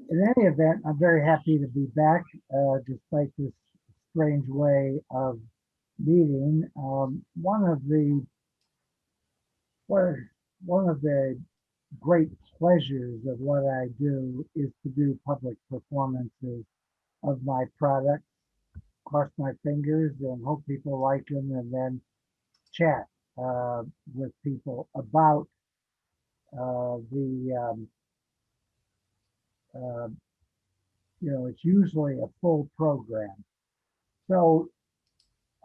In any event, I'm very happy to be back, despite this strange way of meeting. One one of the great pleasures of what I do is to do public performances of my products, cross my fingers and hope people like them, and then chat with people about the uh, it's usually a full program. So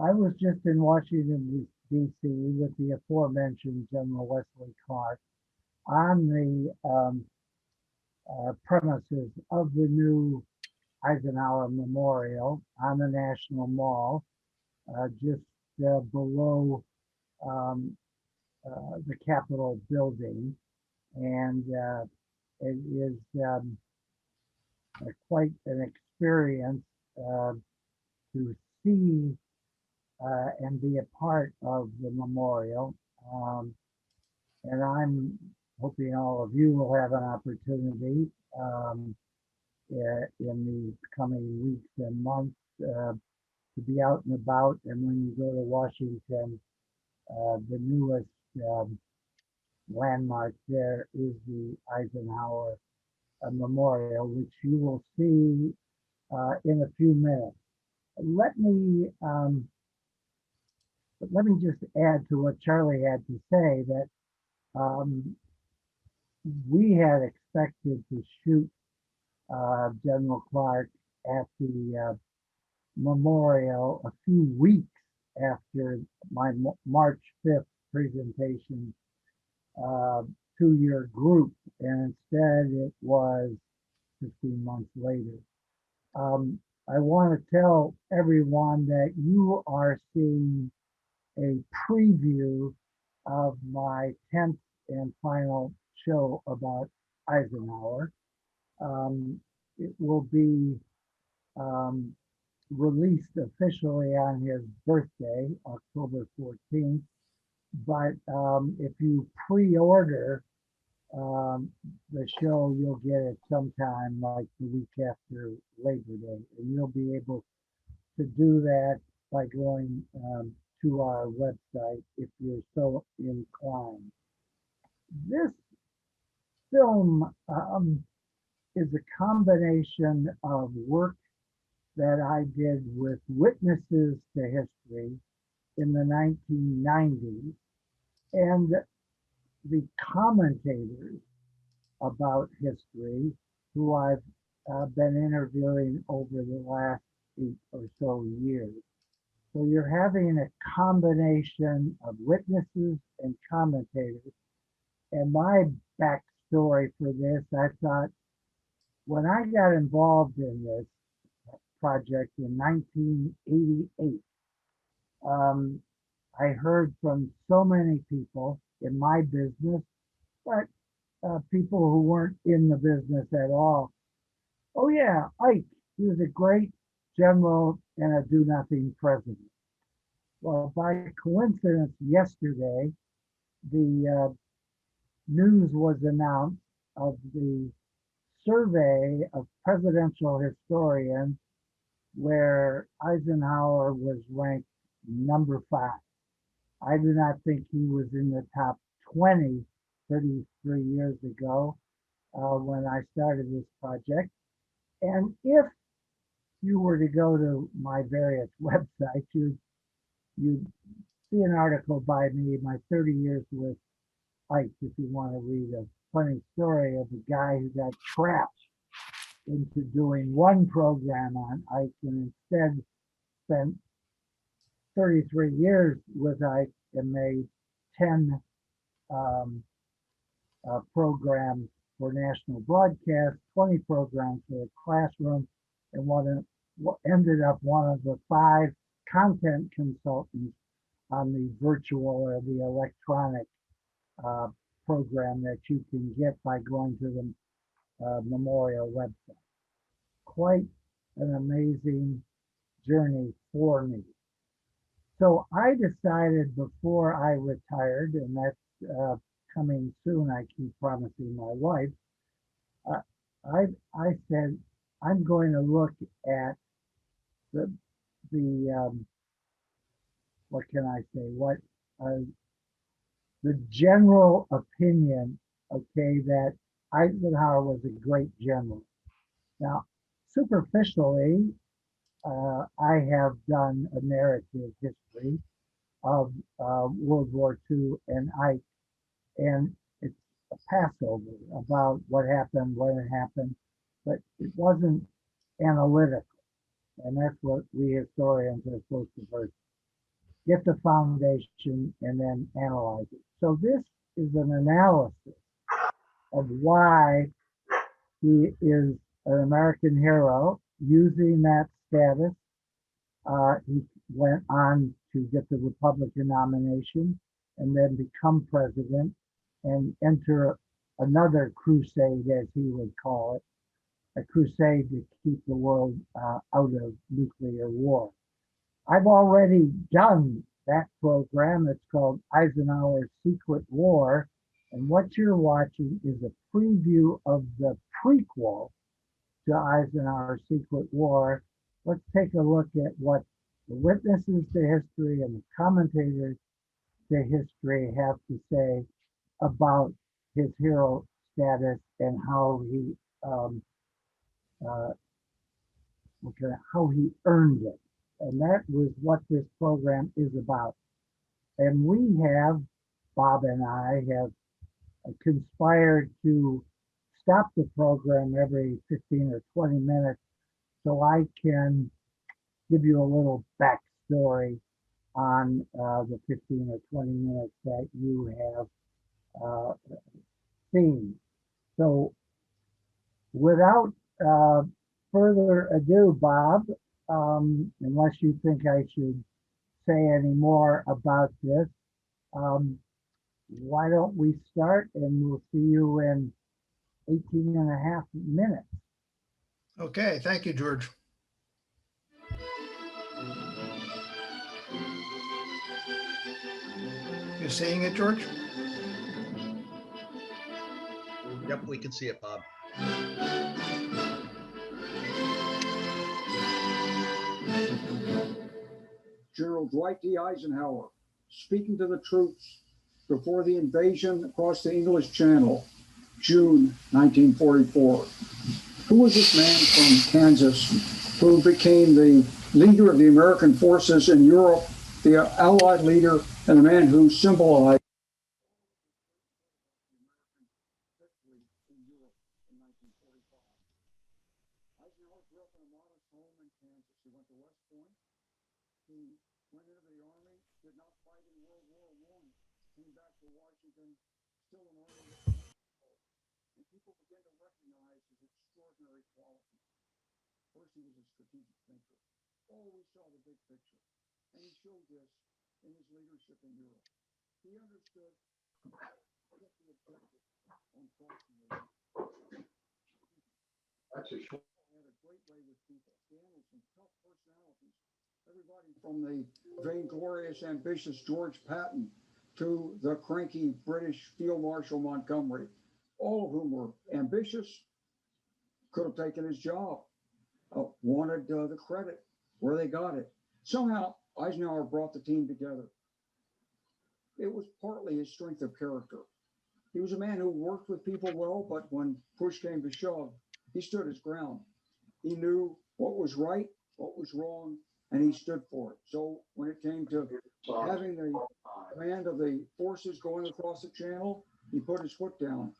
I was just in Washington, D.C. with the aforementioned General Wesley Clark on the premises of the new Eisenhower Memorial on the National Mall, just below um, the Capitol building. And it is quite an experience uh, to see and be a part of the memorial. Um, and I'm hoping all of you will have an opportunity in the coming weeks and months to be out and about. And when you go to Washington, the newest landmark there is the Eisenhower Memorial, which you will see in a few minutes. Let me let me just add to what Charlie had to say that um, we had expected to shoot General Clark at the memorial a few weeks after my March 5th presentation uh, to your group, and instead it was 15 months later. Um, I want to tell everyone that you are seeing a preview of my 10th and final show about Eisenhower. It will be um, released officially on his birthday, October 14th. But if you pre-order um, the show, you'll get it sometime like the week after Labor Day. And you'll be able to do that by going to our website if you're so inclined. This film is a combination of work that I did with witnesses to history in the 1990s and the commentators about history who I've been interviewing over the last 8 or so years. So you're having a combination of witnesses and commentators. And my backstory for this, I thought when I got involved in this project in 1988, um, I heard from so many people in my business, but people who weren't in the business at all. Oh yeah, Ike, he was a great general and a do-nothing president. Well, by coincidence, yesterday, the news was announced of the survey of presidential historians where Eisenhower was ranked number 5. I do not think he was in the top 20 33 years ago when I started this project. And if you were to go to my various websites, you'd see an article by me, my 30 years with Ike, if you want to read a funny story of a guy who got trapped into doing one program on Ike and instead spent 33 years with Ike and made 10 um, programs for national broadcast, 20 programs for the classroom, and what ended up one of the 5 content consultants on the virtual or the electronic uh, program that you can get by going to the memorial website. Quite an amazing journey for me. So I decided before I retired, and that's coming soon, I keep promising my wife, uh, I said I'm going to look at the what can I say? What uh, the general opinion, okay, that Eisenhower was a great general. Now, superficially, I have done a narrative history of World War II and IKE, and it's a passover about what happened, when it happened, but it wasn't analytical, and that's what we historians are supposed to first get the foundation and then analyze it. So this is an analysis of why he is an American hero using that status. He went on to get the Republican nomination and then become president and enter another crusade, as he would call it, a crusade to keep the world out of nuclear war. I've already done that program. It's called Eisenhower's Secret War. And what you're watching is a preview of the prequel to Eisenhower's Secret War. Let's take a look at what the witnesses to history and the commentators to history have to say about his hero status and uh, how he earned it. And that was what this program is about. And we have, Bob and I have conspired to stop the program every 15 or 20 minutes so I can give you a little backstory on the 15 or 20 minutes that you have seen. So without uh, further ado, Bob, unless you think I should say any more about this, um, why don't we start and we'll see you in 18 and a half minutes. Okay, thank you, George. You seeing it, George? Yep, we can see it, Bob. General Dwight D. Eisenhower speaking to the troops before the invasion across the English Channel, June 1944. Who was this man from Kansas who became the leader of the American forces in Europe, the Allied leader, and the man who symbolized victory in Europe in 1945? Eisenhower grew up in a modest home in Kansas. He went to West Point. He went into the Army, did not fight in World War I, came back to Washington, still an Army, and people began to recognize his extraordinary qualities. First, he was a strategic thinker, always saw the big picture, and he showed this in his leadership in Europe. He understood what the objective on crossing the line. That's a short. He had a great way with people. He handled some tough personalities. Everybody from the vainglorious, ambitious George Patton to the cranky British Field Marshal Montgomery, all of whom were ambitious, could have taken his job, wanted the credit where they got it. Somehow, Eisenhower brought the team together. It was partly his strength of character. He was a man who worked with people well, but when push came to shove, he stood his ground. He knew what was right, what was wrong, and he stood for it. So when it came to having the command of the forces going across the channel, he put his foot down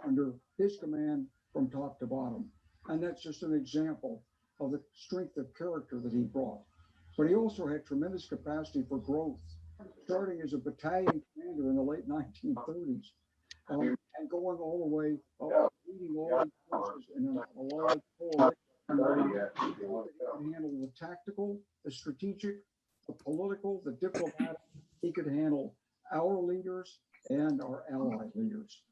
under his command from top to bottom. And that's just an example of the strength of character that he brought. But he also had tremendous capacity for growth, starting as a battalion commander in the late 1930s and going all the way up, leading all these forces in an allied coalition. He could handle the tactical, the strategic, the political, the diplomatic. He could handle our leaders and our allied leaders.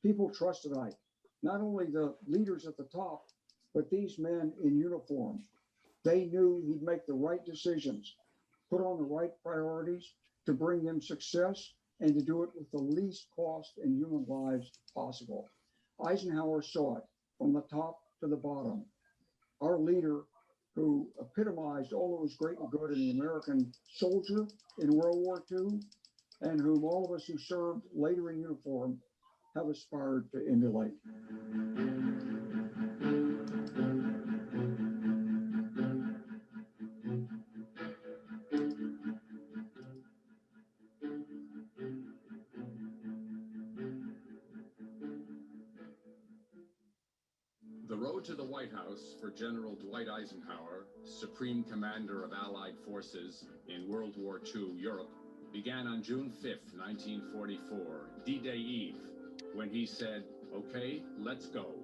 People trusted Ike, not only the leaders at the top, but these men in uniform. They knew he'd make the right decisions, put on the right priorities to bring them success and to do it with the least cost in human lives possible. Eisenhower saw it. from the top to the bottom. Our leader, who epitomized all that was great and good in the American soldier in World War II, and whom all of us who served later in uniform have aspired to emulate. The road to the White House for General Dwight Eisenhower, Supreme Commander of Allied Forces in World War II Europe, began on June 5th, 1944, D-Day Eve, when he said, "Okay, let's go."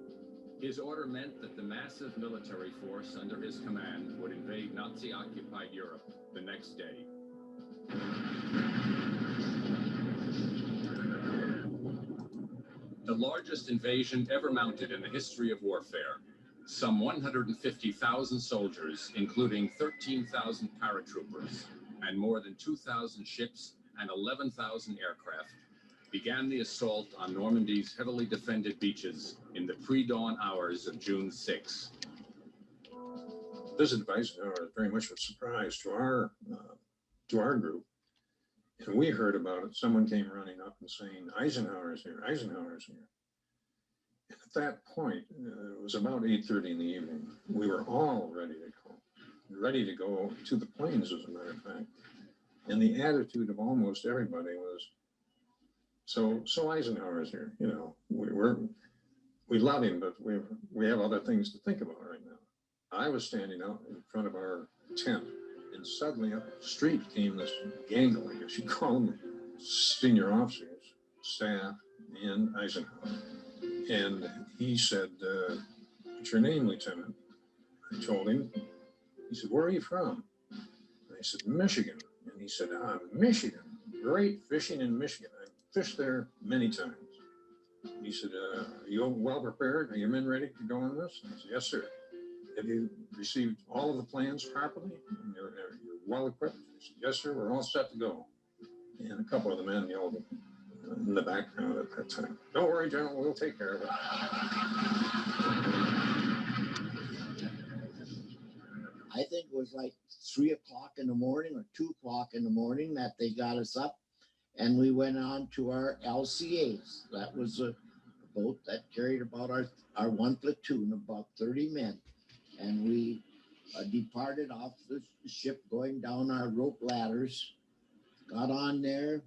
His order meant that the massive military force under his command would invade Nazi-occupied Europe the next day. The largest invasion ever mounted in the history of warfare. Some 150,000 soldiers, including 13,000 paratroopers, and more than 2,000 ships and 11,000 aircraft, began the assault on Normandy's heavily defended beaches in the pre-dawn hours of June 6. The visit of Eisenhower is very much a surprise to our group. And we heard about it. Someone came running up and saying, "Eisenhower's here, Eisenhower's here." And at that point, it was about 8:30 in the evening. We were all ready to go to the planes, as a matter of fact. And the attitude of almost everybody was, so Eisenhower's here. You know, we love him, but we have other things to think about right now. I was standing out in front of our tent, and suddenly up the street came this gangle, I guess you call them, senior officers, staff, and Eisenhower. And he said, "What's your name, Lieutenant?" I told him. He said, "Where are you from?" And I said, "Michigan." And he said, "Michigan, great fishing in Michigan. I fished there many times." He said, "Are you well prepared? Are your men ready to go on this?" I said, "Yes, sir." "Have you received all of the plans properly? And you're well equipped?" He said, "Yes, sir, we're all set to go." And a couple of the men yelled in the background at that time, "Don't worry, General, we'll take care of it." I think it was like 3 o'clock in the morning or 2 o'clock in the morning that they got us up, and we went on to our LCAs. That was a boat that carried about our one platoon, about 30 men. And we departed off the ship going down our rope ladders, got on there.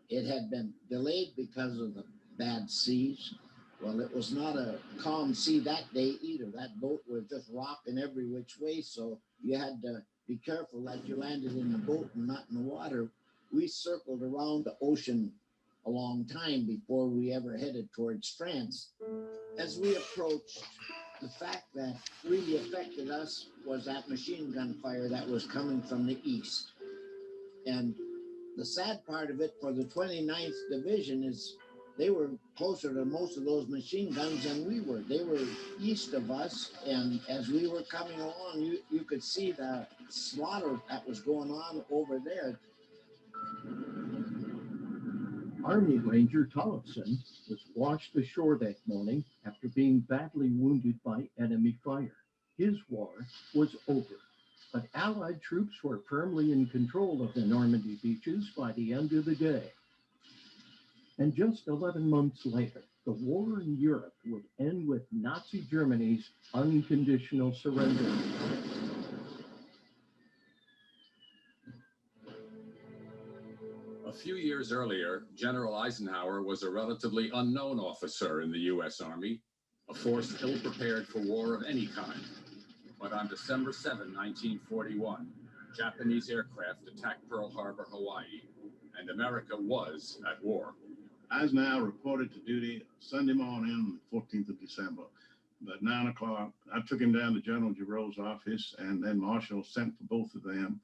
It had been delayed because of the bad seas. Well, it was not a calm sea that day either. That boat was just rocking every which way, so you had to be careful that you landed in the boat and not in the water. We circled around the ocean a long time before we ever headed towards France. As we approached, the fact that really affected us was that machine gun fire that was coming from the east. And the sad part of it for the 29th Division is they were closer to most of those machine guns than we were. They were east of us, and as we were coming along, you could see the slaughter that was going on over there. Army Ranger Tollefson was washed ashore that morning after being badly wounded by enemy fire. His war was over, but Allied troops were firmly in control of the Normandy beaches by the end of the day. And just 11 months later, the war in Europe would end with Nazi Germany's unconditional surrender. A few years earlier, General Eisenhower was a relatively unknown officer in the U.S. Army, a force ill-prepared for war of any kind. But on December 7, 1941, Japanese aircraft attacked Pearl Harbor, Hawaii, and America was at war. Eisenhower reported to duty Sunday morning, 14th of December. About 9 o'clock, I took him down to General Giroux's office, and then Marshall sent for both of them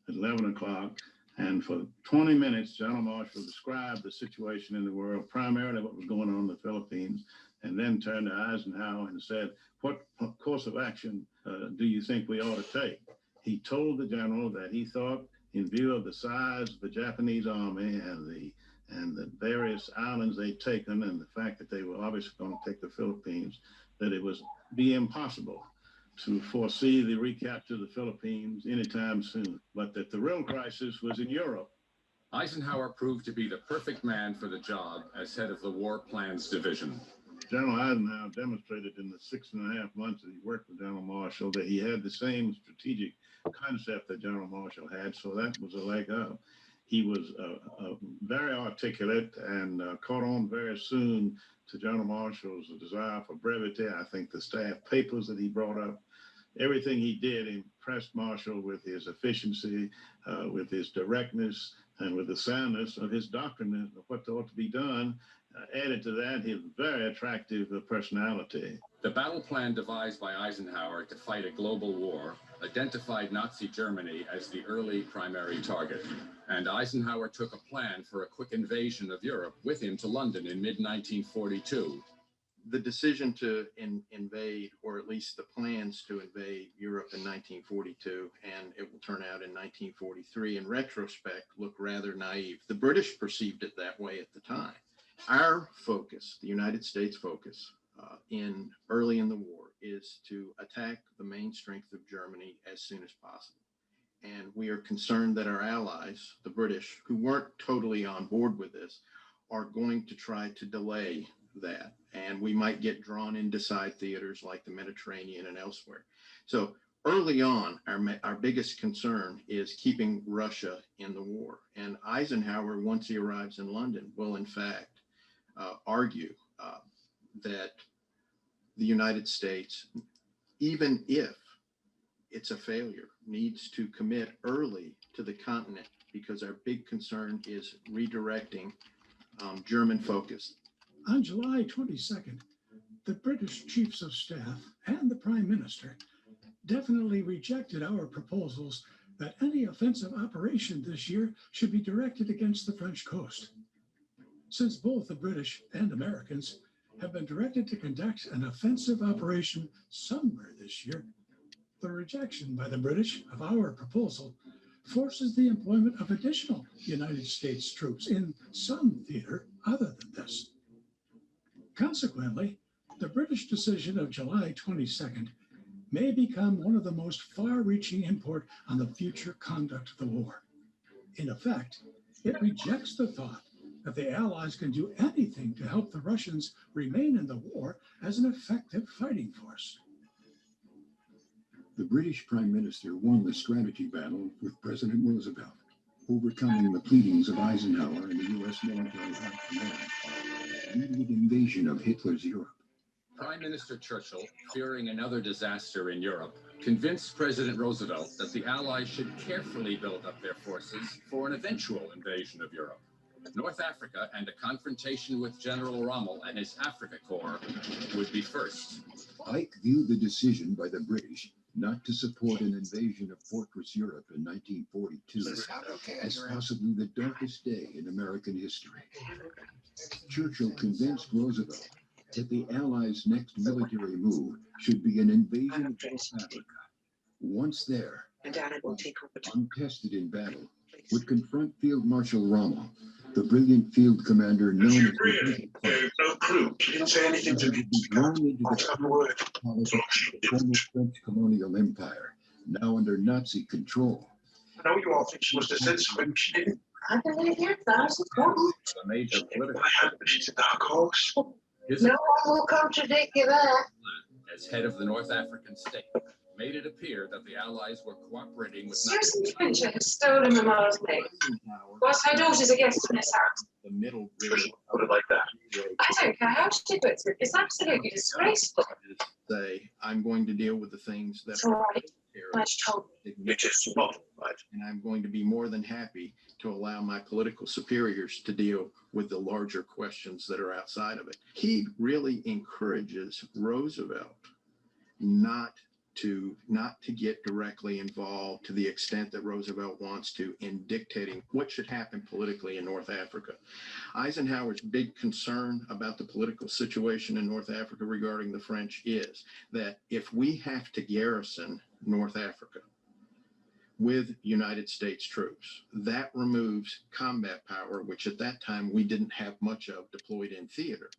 at 11 o'clock. And for 20 minutes, General Marshall described the situation in the world, primarily what was going on in the Philippines, and then turned to Eisenhower and said, "What course of action do you think we ought to take?" He told the general that he thought, in view of the size of the Japanese army and the various islands they'd taken, and the fact that they were obviously going to take the Philippines, that it was be impossible to foresee the recapture of the Philippines anytime soon, but that the real crisis was in Europe. Eisenhower proved to be the perfect man for the job as head of the War Plans Division. General Eisenhower demonstrated in the 6.5 months that he worked with General Marshall that he had the same strategic concept that General Marshall had, so that was a leg up. He was very articulate and caught on very soon to General Marshall's desire for brevity. I think the staff papers that he brought up, everything he did impressed Marshall with his efficiency, with his directness, and with the soundness of his doctrine of what ought to be done. Added to that, his very attractive personality. The battle plan devised by Eisenhower to fight a global war identified Nazi Germany as the early primary target, and Eisenhower took a plan for a quick invasion of Europe with him to London in mid-1942. The decision to invade, or at least the plans to invade Europe in 1942, and it will turn out in 1943, in retrospect, look rather naive. The British perceived it that way at the time. Our focus, the United States focus, early in the war, is to attack the main strength of Germany as soon as possible. And we are concerned that our allies, the British, who weren't totally on board with this, are going to try to delay that. And we might get drawn into side theaters like the Mediterranean and elsewhere. So early on, our biggest concern is keeping Russia in the war. And Eisenhower, once he arrives in London, will in fact argue that the United States, even if it's a failure, needs to commit early to the continent, because our big concern is redirecting German focus. On July 22nd, the British Chiefs of Staff and the Prime Minister definitely rejected our proposals that any offensive operation this year should be directed against the French coast. Since both the British and Americans have been directed to conduct an offensive operation somewhere this year, the rejection by the British of our proposal forces the employment of additional United States troops in some theater other than this. Consequently, the British decision of July 22nd may become one of the most far-reaching import on the future conduct of the war. In effect, it rejects the thought that the Allies can do anything to help the Russians remain in the war as an effective fighting force. The British Prime Minister won the strategy battle with President Roosevelt, overcoming the pleadings of Eisenhower and the U.S. military high command, immediate invasion of Hitler's Europe. Prime Minister Churchill, fearing another disaster in Europe, convinced President Roosevelt that the Allies should carefully build up their forces for an eventual invasion of Europe. North Africa and a confrontation with General Rommel and his Africa Corps would be first. Ike viewed the decision by the British not to support an invasion of Fortress Europe in 1942 as possibly the darkest day in American history. Churchill convinced Roosevelt that the Allies' next military move should be an invasion of North Africa. Once there, untested in battle, would confront Field Marshal Rommel, the brilliant field commander known as the no clue. He didn't say anything to me. blown into the politics of the former French colonial empire, now under Nazi control. I know you all think she was defensive, but she didn't. I believe your thoughts, of course. A major political She's a dark horse. his No one will contradict you there. as head of the North African state made it appear that the Allies were cooperating with Susan Nazi. Trencher has stolen Mamma's name. Whilst her daughter's a guest in this house. The middle Put it like that. I don't care how she puts it. It's absolutely disgraceful. say, I'm going to deal with the things that It's all right. Much told me. It is not right. and I'm going to be more than happy to allow my political superiors to deal with the larger questions that are outside of it. He really encourages Roosevelt not to get directly involved to the extent that Roosevelt wants to in dictating what should happen politically in North Africa. Eisenhower's big concern about the political situation in North Africa regarding the French is that if we have to garrison North Africa with United States troops, that removes combat power, which at that time we didn't have much of deployed in theater,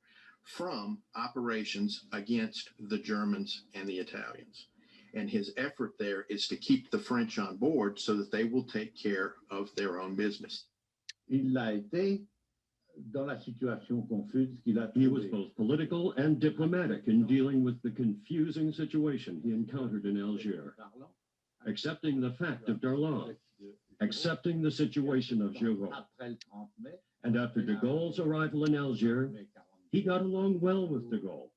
from operations against the Germans and the Italians. And his effort there is to keep the French on board so that they will take care of their own business. Il l'a été dans la situation confuse qu'il a He was trouvée. both political and diplomatic in dealing with the confusing situation he encountered in Algiers, accepting the fact of Darlan, accepting the situation of Giraud. And after de Gaulle's arrival in Algiers, he got along well with de Gaulle.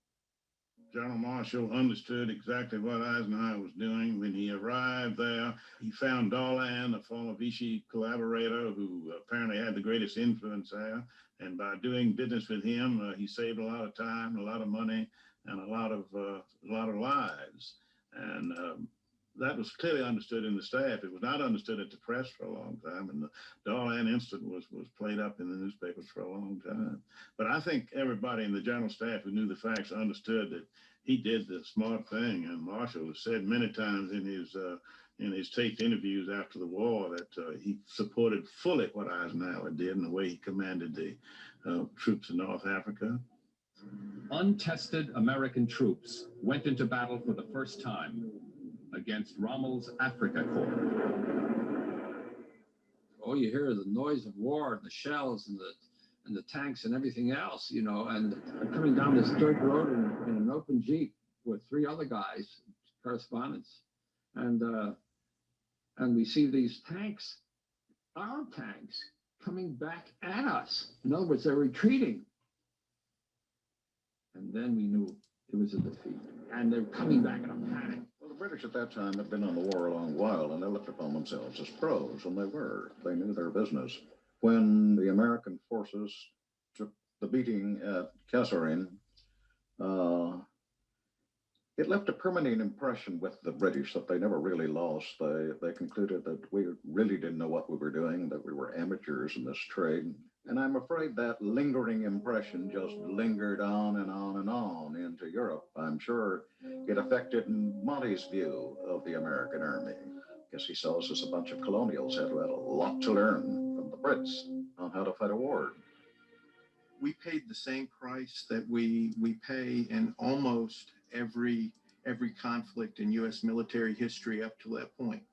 General Marshall understood exactly what Eisenhower was doing. When he arrived there, he found Darlan, a former Vichy collaborator who apparently had the greatest influence there. And by doing business with him, he saved a lot of time, a lot of money, and a lot of lives. And that was clearly understood in the staff. It was not understood at the press for a long time. And the Darlan incident was played up in the newspapers for a long time. But I think everybody in the general staff who knew the facts understood that he did the smart thing. And Marshall has said many times in his taped interviews after the war that he supported fully what Eisenhower did and the way he commanded the troops in North Africa. Untested American troops went into battle for the first time against Rommel's Africa Corps. All you hear is the noise of war and the shells and the tanks and everything else, you know, and I'm coming down this dirt road in an open Jeep with 3 other guys, correspondents, and we see these tanks, our tanks, coming back at us. In other words, they're retreating. And then we knew it was a defeat, and they're coming back in a panic. Well, the British at that time had been on the war a long while, and they looked upon themselves as pros, and they were. They knew their business. When the American forces took the beating at Kasserine, it left a permanent impression with the British that they never really lost. They concluded that we really didn't know what we were doing, that we were amateurs in this trade. And I'm afraid that lingering impression just lingered on and on and on into Europe. I'm sure it affected Montys' view of the American army. I guess he saw us as a bunch of colonials who had a lot to learn from the Brits on how to fight a war. We paid the same price that we pay in almost every conflict in U.S. military history up to that point.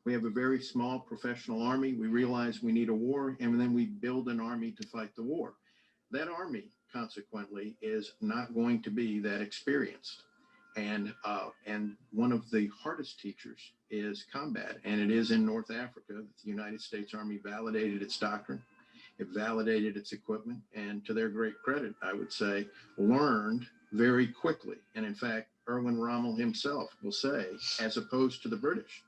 We have a very small professional army. We realize we need a war, and then we build an army to fight the war. That army, consequently, is not going to be that experienced. And one of the hardest teachers is combat, and it is in North Africa that the United States Army validated its doctrine. It validated its equipment, and to their great credit, I would say, learned very quickly. And in fact, Erwin Rommel himself will say, as opposed to the British,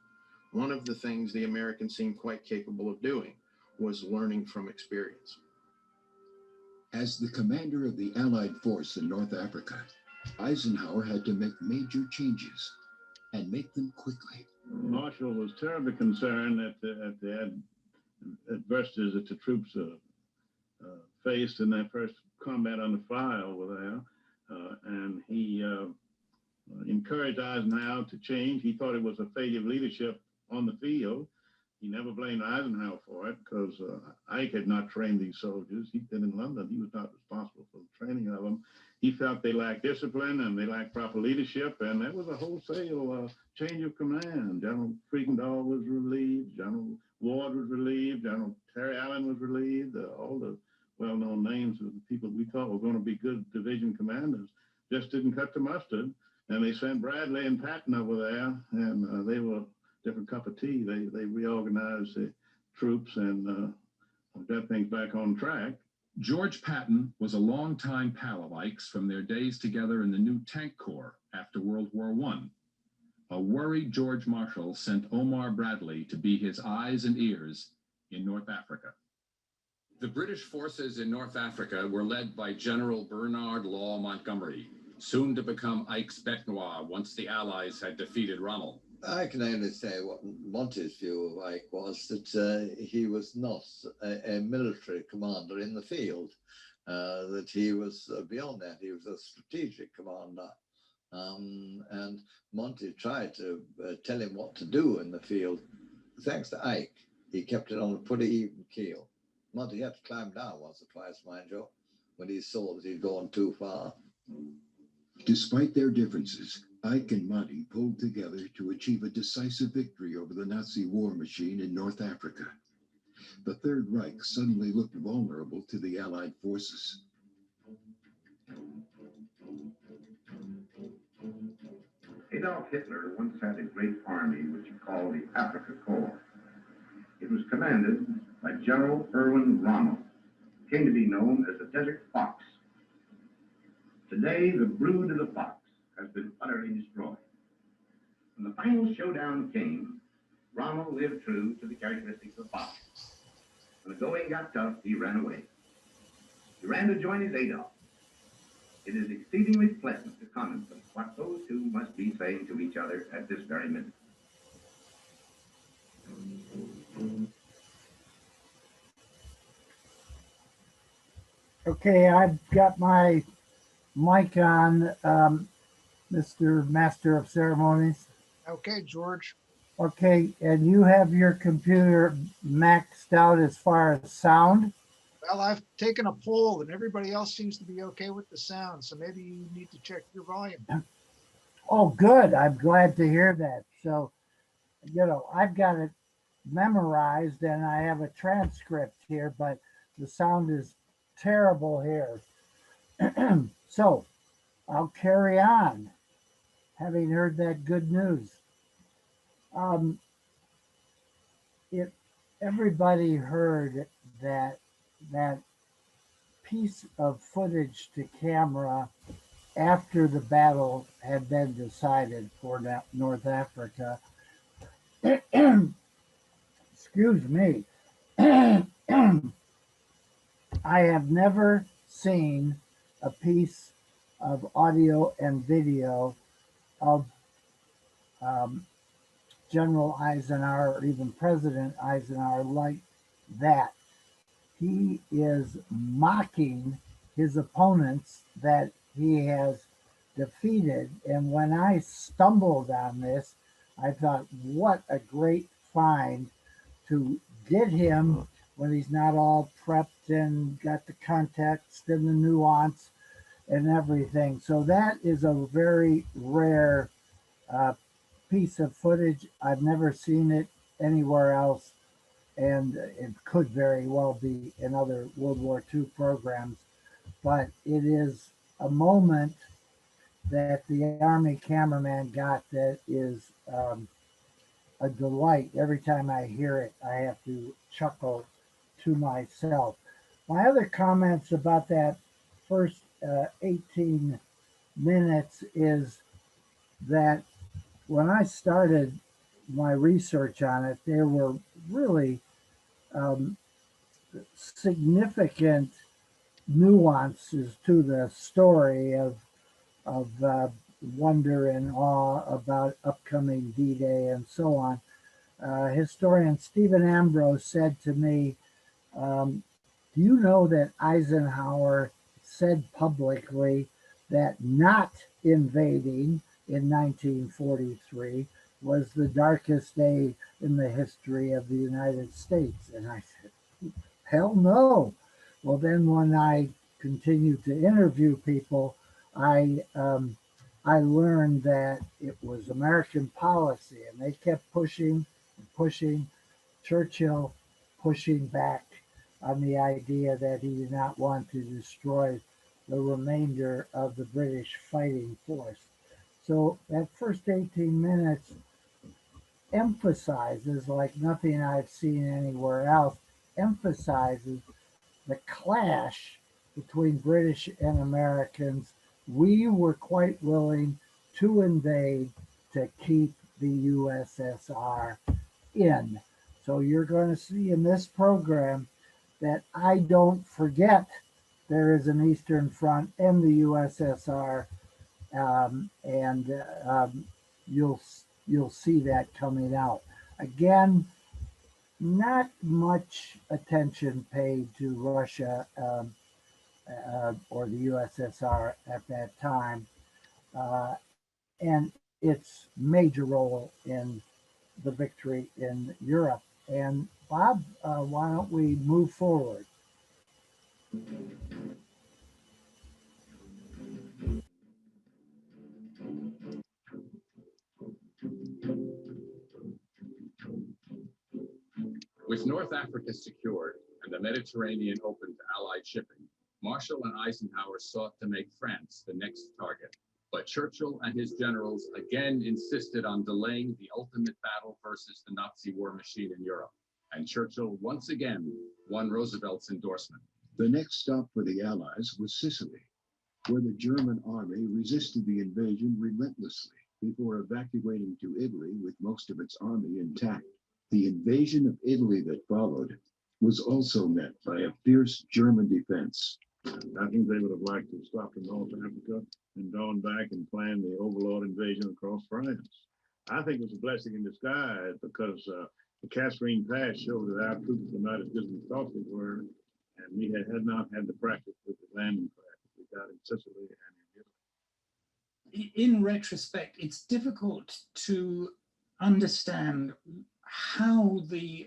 one of the things the Americans seemed quite capable of doing was learning from experience. As the commander of the Allied force in North Africa, Eisenhower had to make major changes and make them quickly. Marshall was terribly concerned at the adversities that the troops faced in their first combat under fire over there. And he encouraged Eisenhower to change. He thought it was a failure of leadership on the field. He never blamed Eisenhower for it because Ike had not trained these soldiers. He'd been in London. He was not responsible for the training of them. He felt they lacked discipline and they lacked proper leadership, and there was a wholesale change of command. General Freakendahl was relieved. General Ward was relieved. General Terry Allen was relieved. All the well-known names of the people we thought were going to be good division commanders just didn't cut the mustard. And they sent Bradley and Patton over there, and they were a different cup of tea. They reorganized the troops and got things back on track. George Patton was a longtime pal of Ike's from their days together in the new Tank Corps after World War I. A worried George Marshall sent Omar Bradley to be his eyes and ears in North Africa. The British forces in North Africa were led by General Bernard Law Montgomery, soon to become Ike's bête noire once the Allies had defeated Rommel. I can only say what Montys' view of Ike was, that he was not a military commander in the field, that he was beyond that. He was a strategic commander. And Monty tried to tell him what to do in the field. Thanks to Ike, he kept it on a pretty even keel. Monty had to climb down once or twice, mind you, when he saw that he'd gone too far. Despite their differences, Ike and Monty pulled together to achieve a decisive victory over the Nazi war machine in North Africa. The Third Reich suddenly looked vulnerable to the Allied forces. Adolf Hitler once had a great army which he called the Afrika Korps. It was commanded by General Erwin Rommel, who came to be known as the Desert Fox. Today, the brood of the fox has been utterly destroyed. When the final showdown came, Rommel lived true to the characteristics of the fox. When the going got tough, he ran away. He ran to join his Adolf. It is exceedingly pleasant to contemplate what those two must be saying to each other at this very minute. Okay, I've got my mic on, Mr. Master of Ceremonies. Okay, George. Okay, and you have your computer maxed out as far as sound? Well, I've taken a poll and everybody else seems to be okay with the sound, so maybe you need to check your volume. Oh, good. I'm glad to hear that. So, you know, I've got it memorized and I have a transcript here, but the sound is terrible here. So, I'll carry on, having heard that good news. Everybody heard that piece of footage to camera after the battle had been decided for North Africa. Excuse me. I have never seen a piece of audio and video of General Eisenhower or even President Eisenhower like that. He is mocking his opponents that he has defeated. And when I stumbled on this, I thought, what a great find to get him when he's not all prepped and got the context and the nuance and everything. So that is a very rare piece of footage. I've never seen it anywhere else, and it could very well be in other World War II programs, but it is a moment that the Army cameraman got that is a delight. Every time I hear it, I have to chuckle to myself. My other comments about that first 18 minutes is that when I started my research on it, there were really significant nuances to the story of wonder and awe about upcoming D-Day and so on. Historian Stephen Ambrose said to me, do you know that Eisenhower said publicly that not invading in 1943 was the darkest day in the history of the United States? And I said, hell no. Well, then when I continued to interview people, I learned that it was American policy, and they kept pushing and pushing. Churchill pushing back on the idea that he did not want to destroy the remainder of the British fighting force. So that first 18 minutes emphasizes, like nothing I've seen anywhere else, emphasizes the clash between British and Americans. We were quite willing to invade to keep the USSR in. So you're going to see in this program that I don't forget there is an Eastern Front and the USSR, you'll see that coming out. Again, not much attention paid to Russia or the USSR at that time, and its major role in the victory in Europe. And Bob, why don't we move forward? With North Africa secured and the Mediterranean open to Allied shipping, Marshall and Eisenhower sought to make France the next target. But Churchill and his generals again insisted on delaying the ultimate battle versus the Nazi war machine in Europe. And Churchill once again won Roosevelt's endorsement. The next stop for the Allies was Sicily, where the German army resisted the invasion relentlessly before evacuating to Italy with most of its army intact. The invasion of Italy that followed was also met by a fierce German defense. I think they would have liked to stop in North Africa and gone back and plan the overlord invasion across France. I think it was a blessing in disguise because the Kasserine Pass showed that our troops were not as good as we thought they were, and we had not had the practice with the landing craft we got in Sicily and in Italy. In retrospect, it's difficult to understand how the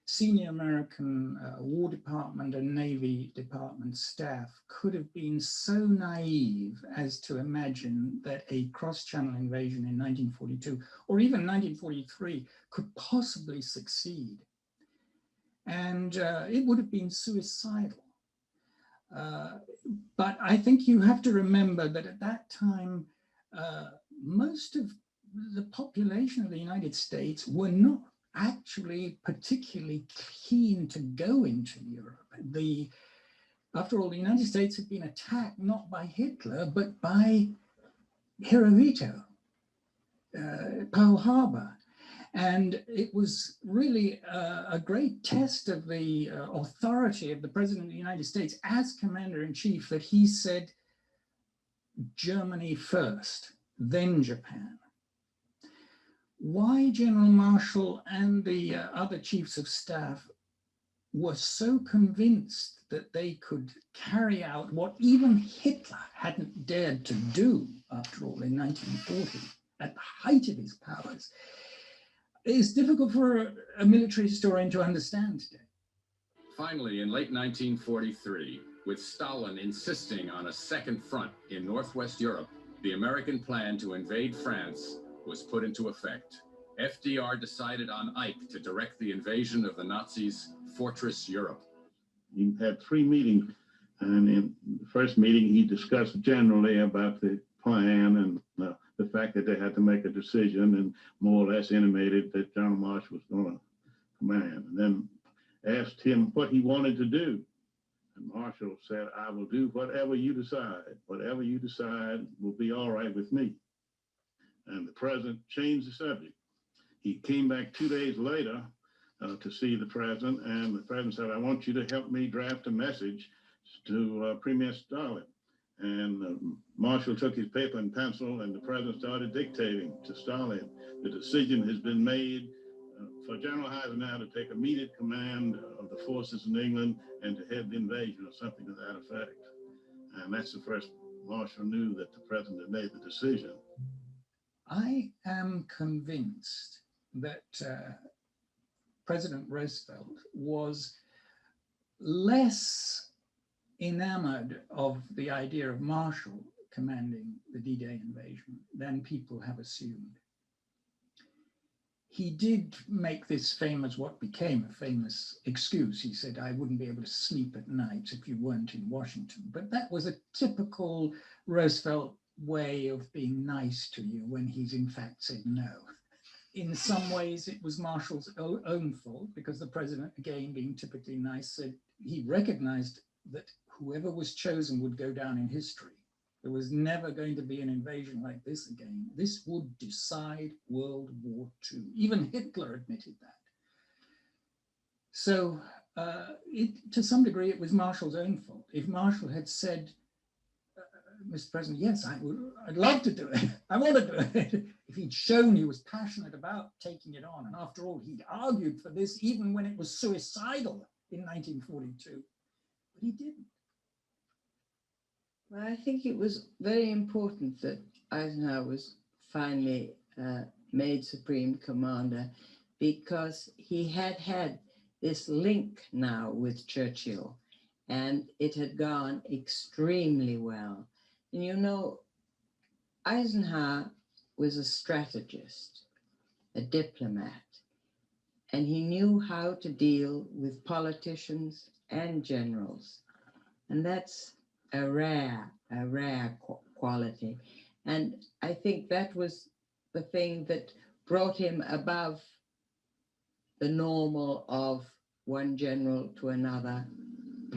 senior American War Department and Navy Department staff could have been so naive as to imagine that a cross-channel invasion in 1942 or even 1943 could possibly succeed. And it would have been suicidal. But I think you have to remember that at that time, most of the population of the United States were not actually particularly keen to go into Europe. After all, the United States had been attacked not by Hitler, but by Hirohito, Pearl Harbor. And it was really a great test of the authority of the President of the United States as Commander-in-Chief that he said, Germany first, then Japan. Why General Marshall and the other chiefs of staff were so convinced that they could carry out what even Hitler hadn't dared to do, after all, in 1940, at the height of his powers, is difficult for a military historian to understand today. Finally, in late 1943, with Stalin insisting on a second front in Northwest Europe, the American plan to invade France was put into effect. FDR decided on Ike to direct the invasion of the Nazis' Fortress Europe. He had 3 meetings, and in the first meeting, he discussed generally about the plan and the fact that they had to make a decision, and more or less intimated that General Marshall was going to command, and then asked him what he wanted to do. And Marshall said, I will do whatever you decide. Whatever you decide will be all right with me. And the president changed the subject. He came back 2 days later to see the president, and the president said, I want you to help me draft a message to Premier Stalin. And Marshall took his paper and pencil, and the president started dictating to Stalin. The decision has been made for General Eisenhower to take immediate command of the forces in England and to head the invasion, or something to that effect. And that's the first Marshall knew that the president had made the decision. I am convinced that President Roosevelt was less enamored of the idea of Marshall commanding the D-Day invasion than people have assumed. He did make this famous, what became a famous excuse. He said, I wouldn't be able to sleep at night if you weren't in Washington. But that was a typical Roosevelt way of being nice to you when he's in fact said no. In some ways, it was Marshall's own fault, because the president, again, being typically nice, said he recognized that whoever was chosen would go down in history. There was never going to be an invasion like this again. This would decide World War II. Even Hitler admitted that. So to some degree, it was Marshall's own fault. If Marshall had said, Mr. President, yes, I'd love to do it. I want to do it. If he'd shown he was passionate about taking it on, and after all, he'd argued for this even when it was suicidal in 1942, but he didn't. Well, I think it was very important that Eisenhower was finally made Supreme Commander, because he had had this link now with Churchill, and it had gone extremely well. And you know, Eisenhower was a strategist, a diplomat, and he knew how to deal with politicians and generals. And that's a rare quality. And I think that was the thing that brought him above the normal of one general to another.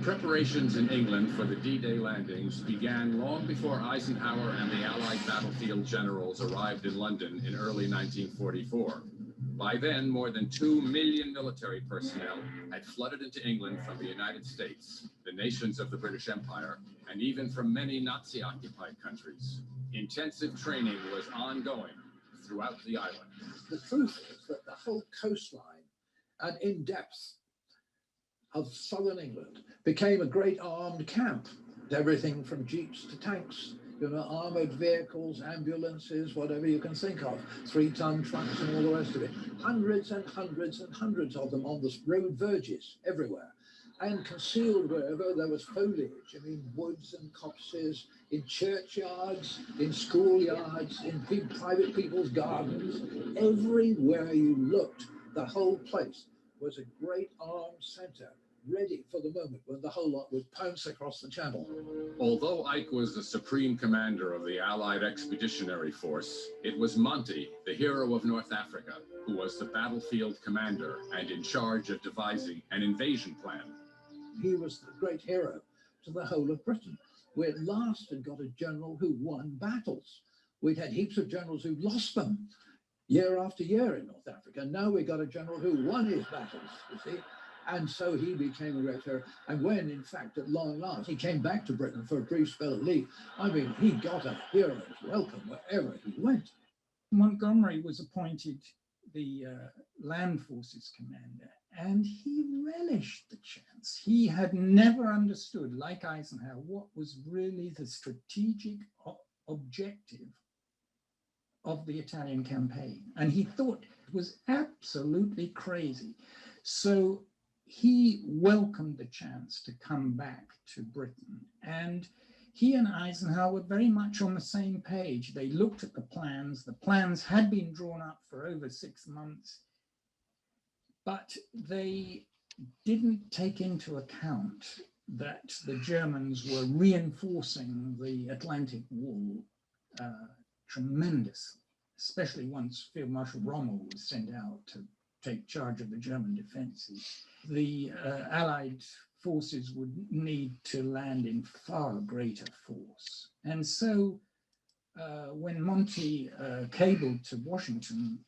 Preparations in England for the D-Day landings began long before Eisenhower and the Allied battlefield generals arrived in London in early 1944. By then, more than 2 million military personnel had flooded into England from the United States, the nations of the British Empire, and even from many Nazi-occupied countries. Intensive training was ongoing throughout the island. The truth is that the whole coastline and in depth of southern England became a great armed camp. Everything from jeeps to tanks, you know, armored vehicles, ambulances, whatever you can think of, 3-ton trucks and all the rest of it. Hundreds and hundreds and hundreds of them on the road verges everywhere, and concealed wherever there was foliage, I mean, woods and copses, in churchyards, in schoolyards, in private people's gardens. Everywhere you looked, the whole place was a great armed center, ready for the moment when the whole lot would pounce across the channel. Although Ike was the supreme commander of the Allied Expeditionary Force, it was Monty, the hero of North Africa, who was the battlefield commander and in charge of devising an invasion plan. He was the great hero to the whole of Britain. We at last had got a general who won battles. We'd had heaps of generals who lost them year after year in North Africa. Now we got a general who won his battles, you see. And so he became a great hero. And when, in fact, at long last, he came back to Britain for a brief spell of leave, I mean, he got a hero's welcome wherever he went. Montgomery was appointed the land forces commander, and he relished the chance. He had never understood, like Eisenhower, what was really the strategic objective of the Italian campaign. And he thought it was absolutely crazy. So he welcomed the chance to come back to Britain. And he and Eisenhower were very much on the same page. They looked at the plans. The plans had been drawn up for over 6 months, but they didn't take into account that the Germans were reinforcing the Atlantic Wall tremendously, especially once Field Marshal Rommel was sent out to take charge of the German defenses. The Allied forces would need to land in far greater force. And so when Monty cabled to Washington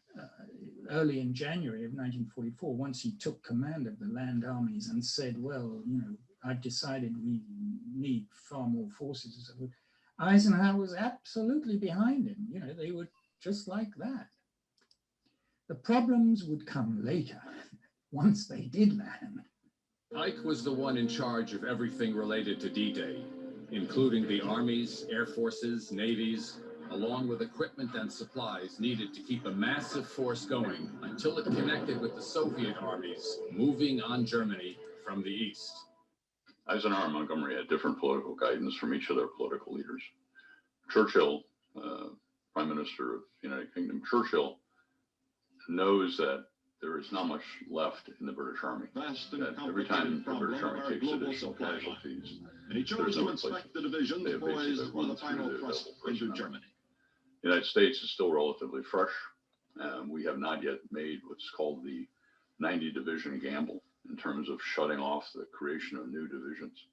early in January of 1944, once he took command of the land armies and said, well, you know, I've decided we need far more forces, Eisenhower was absolutely behind him. You know, they were just like that. The problems would come later, once they did land. Ike was the one in charge of everything related to D-Day, including the armies, air forces, navies, along with equipment and supplies needed to keep a massive force going until it connected with the Soviet armies moving on Germany from the east. Eisenhower and Montgomery had different political guidance from each of their political leaders. Churchill, Prime Minister of the United Kingdom, Churchill knows that there is not much left in the British Army. That every time the British Army takes additional casualties, and he chose to inspect the divisions poised for the final thrust into Germany. The United States is still relatively fresh. We have not yet made what's called the 90 division gamble in terms of shutting off the creation of new divisions.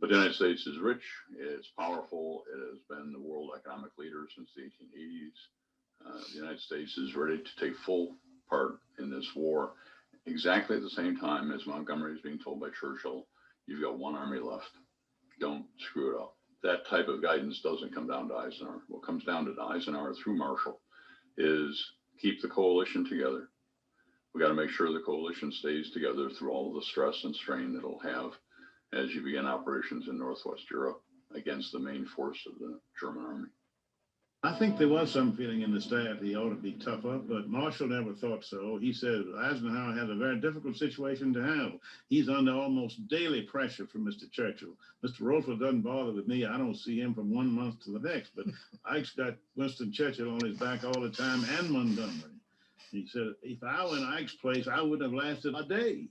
But the United States is rich, it's powerful, it has been the world economic leader since the 1880s. The United States is ready to take full part in this war, exactly at the same time as Montgomery is being told by Churchill, you've got one army left, don't screw it up. That type of guidance doesn't come down to Eisenhower. What comes down to Eisenhower through Marshall is keep the coalition together. We got to make sure the coalition stays together through all of the stress and strain that it'll have as you begin operations in Northwest Europe against the main force of the German army. I think there was some feeling in the staff he ought to be tougher, but Marshall never thought so. He said Eisenhower has a very difficult situation to have. He's under almost daily pressure from Mr. Churchill. Mr. Roosevelt doesn't bother with me. I don't see him from 1 month to the next, but Ike's got Winston Churchill on his back all the time and Montgomery. He said, if I were in Ike's place, I wouldn't have lasted a day.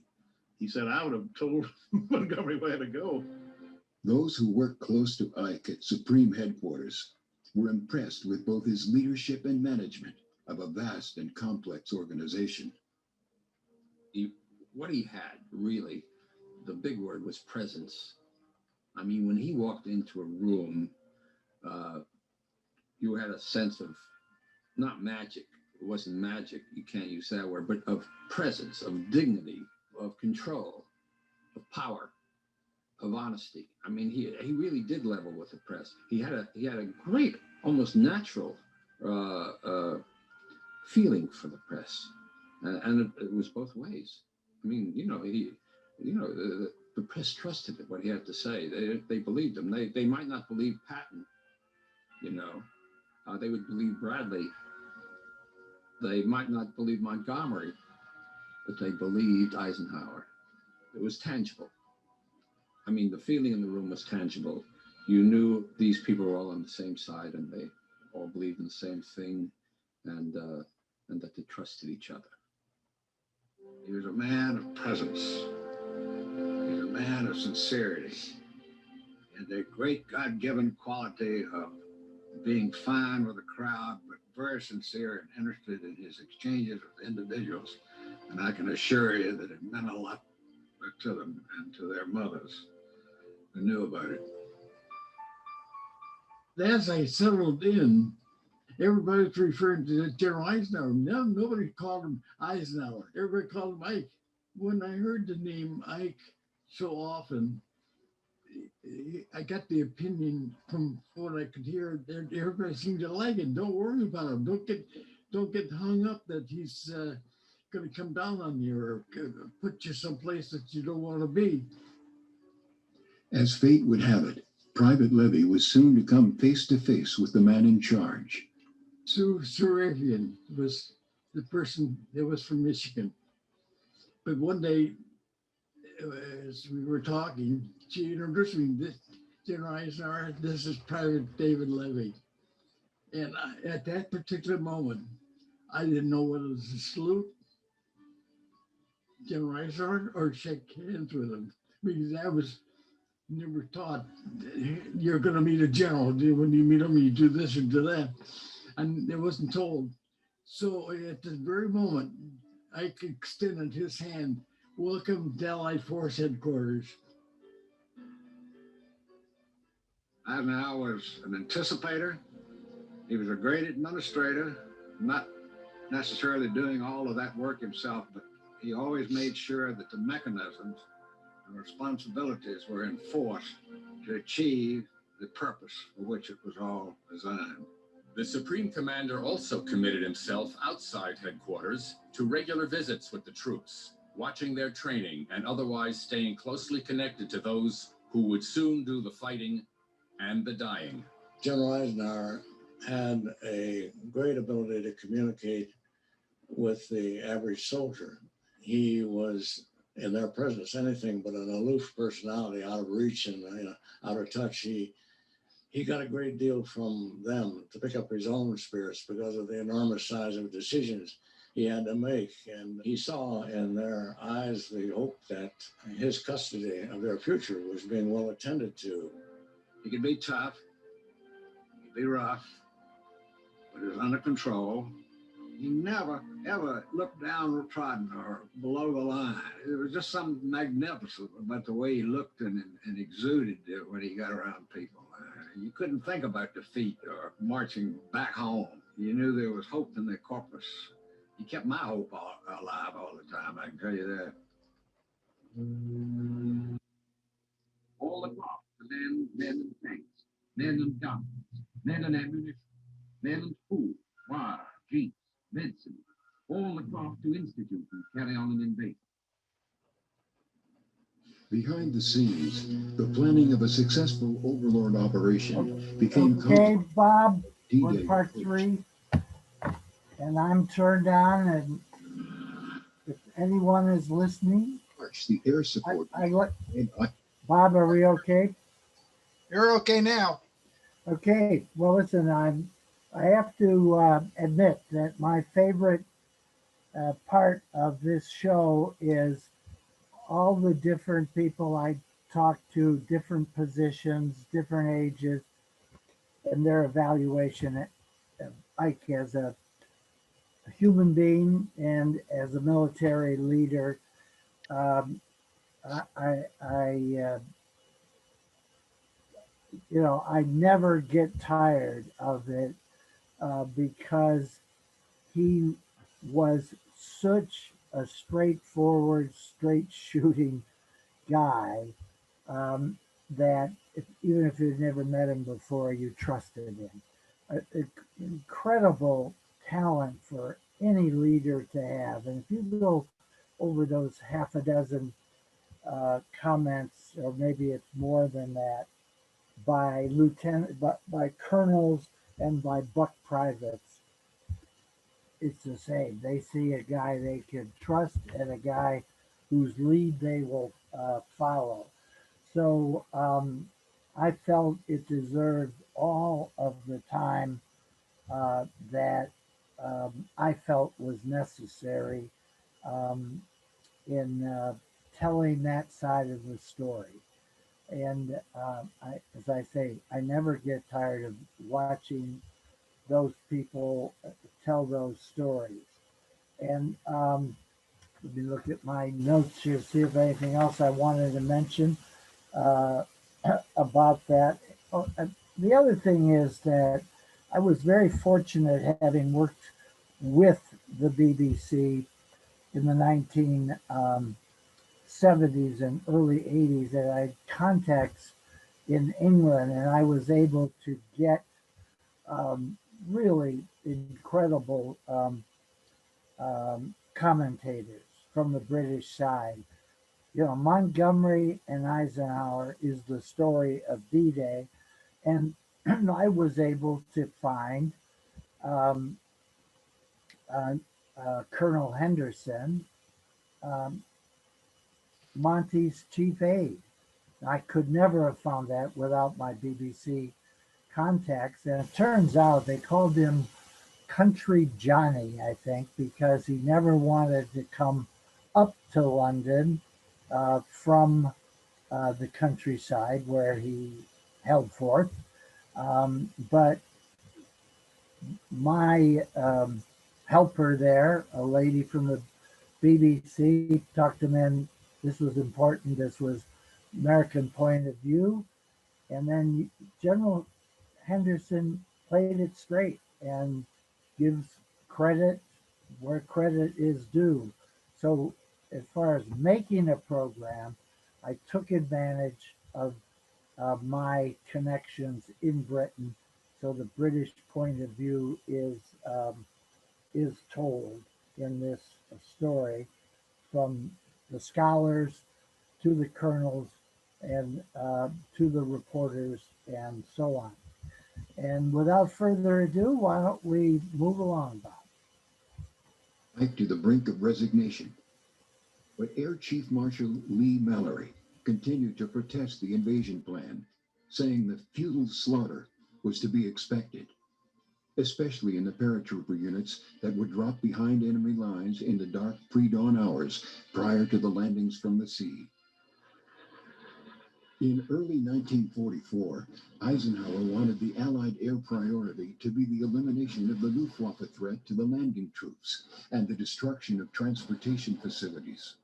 He said, I would have told Montgomery where to go. Those who worked close to Ike at Supreme Headquarters were impressed with both his leadership and management of a vast and complex organization. What he had, really, the big word was presence. I mean, when he walked into a room, you had a sense of, not magic, it wasn't magic, you can't use that word, but of presence, of dignity, of control, of power, of honesty. I mean, he really did level with the press. He had a great, almost natural feeling for the press, and it was both ways. I mean, the press trusted what he had to say. They believed him. They might not believe Patton, they would believe Bradley. They might not believe Montgomery, but they believed Eisenhower. It was tangible. I mean, the feeling in the room was tangible. You knew these people were all on the same side, and they all believed in the same thing, and that they trusted each other. He was a man of presence. He was a man of sincerity. He had the great God-given quality of being fine with the crowd, but very sincere and interested in his exchanges with individuals. And I can assure you that it meant a lot to them and to their mothers who knew about it. As I settled in, everybody was referring to General Eisenhower. No, nobody called him Eisenhower. Everybody called him Ike. When I heard the name Ike so often, I got the opinion from what I could hear. Everybody seemed to like it. Don't worry about him. Don't get hung up that he's going to come down on you or put you someplace that you don't want to be. As fate would have it, Private Levy was soon to come face to face with the man in charge. Sue Saravian was the person that was from Michigan. But one day, as we were talking, she introduced me, this General Eisenhower, this is Private David Levy. And at that particular moment, I didn't know whether it was a salute General Eisenhower or shake hands with him, because I was never taught you're going to meet a general. When you meet him, you do this and do that. And it wasn't told. So at the very moment, I extended his hand. Welcome to Allied Force Headquarters. Eisenhower was an anticipator. He was a great administrator, not necessarily doing all of that work himself, but he always made sure that the mechanisms and responsibilities were enforced to achieve the purpose for which it was all designed. The Supreme Commander also committed himself outside headquarters to regular visits with the troops, watching their training and otherwise staying closely connected to those who would soon do the fighting and the dying. General Eisenhower had a great ability to communicate with the average soldier. He was, in their presence, anything but an aloof personality, out of reach and out of touch. He got a great deal from them to pick up his own spirits because of the enormous size of decisions he had to make. And he saw in their eyes the hope that his custody of their future was being well attended to. He could be tough, he could be rough, but he was under control. He never, ever looked downtrodden or below the line. It was just something magnificent about the way he looked and exuded when he got around people. You couldn't think about defeat or marching back home. You knew there was hope in the corpus. He kept my hope alive all the time, I can tell you that. All across the land, men and tanks, men and guns, men and ammunition, men and food, wire, jeeps, medicine, all across to institute and carry on an invasion. Behind the scenes, the planning of a successful Overlord operation became Okay, Bob, we're D-Day part 3, and I'm turned on, and if anyone is listening, the air support. Bob, are we okay? You're okay now. Okay, well, listen, I have to admit that my favorite part of this show is all the different people I talked to, different positions, different ages, and their evaluation of Ike as a human being and as a military leader. I I never get tired of it because he was such a straightforward, straight shooting guy that even if you'd never met him before, you trusted him. Incredible talent for any leader to have. And if you go over those half a dozen comments, or maybe it's more than that, by colonels and by buck privates, it's the same. They see a guy they can trust and a guy whose lead they will follow. So I felt it deserved all of the time that I felt was necessary in telling that side of the story. And as I say, I never get tired of watching those people tell those stories. And let me look at my notes here, see if anything else I wanted to mention about that. Oh, the other thing is that I was very fortunate, having worked with the BBC in the 1970s and early 80s, that I had contacts in England, and I was able to get really incredible commentators from the British side. Montgomery and Eisenhower is the story of D-Day, and I was able to find Colonel Henderson, Monty's chief aide. I could never have found that without my BBC contacts. And it turns out they called him Country Johnny, I think, because he never wanted to come up to London from the countryside where he held forth. But my helper there, a lady from the BBC, talked him in. This was important. This was American point of view. And then General Henderson played it straight and gives credit where credit is due. So as far as making a program, I took advantage of my connections in Britain. So the British point of view is told in this story, from the scholars to the colonels and to the reporters and so on. And without further ado, why don't we move along, Bob? Ike to the brink of resignation. But Air Chief Marshal Lee Mallory continued to protest the invasion plan, saying the futile slaughter was to be expected, especially in the paratrooper units that would drop behind enemy lines in the dark pre-dawn hours prior to the landings from the sea. In early 1944, Eisenhower wanted the Allied air priority to be the elimination of the Luftwaffe threat to the landing troops and the destruction of transportation facilities.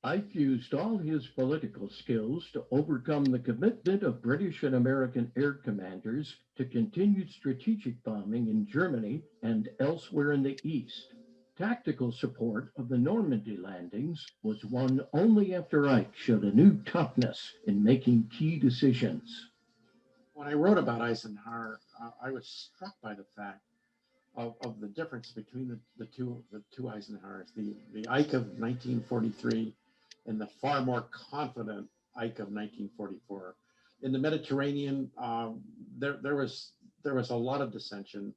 Ike used all his political skills to overcome the commitment of British and American air commanders to continued strategic bombing in Germany and elsewhere in the East. Tactical support of the Normandy landings was won only after Ike showed a new toughness in making key decisions. When I wrote about Eisenhower, I was struck by the fact of the difference between the two Eisenhowers, the Ike of 1943 and the far more confident Ike of 1944. In the Mediterranean, there was a lot of dissension.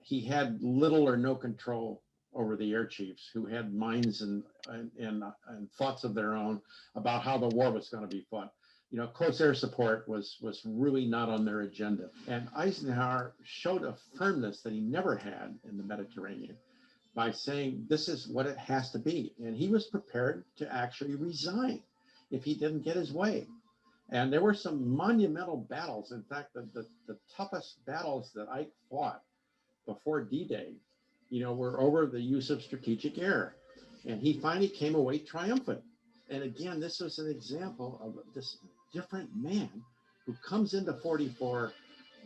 He had little or no control over the air chiefs, who had minds and thoughts of their own about how the war was going to be fought. Close air support was really not on their agenda. And Eisenhower showed a firmness that he never had in the Mediterranean. by saying this is what it has to be. And he was prepared to actually resign if he didn't get his way. And there were some monumental battles. In fact, the toughest battles that Ike fought before D-Day, were over the use of strategic air. And he finally came away triumphant. And again, this was an example of this different man who comes into 44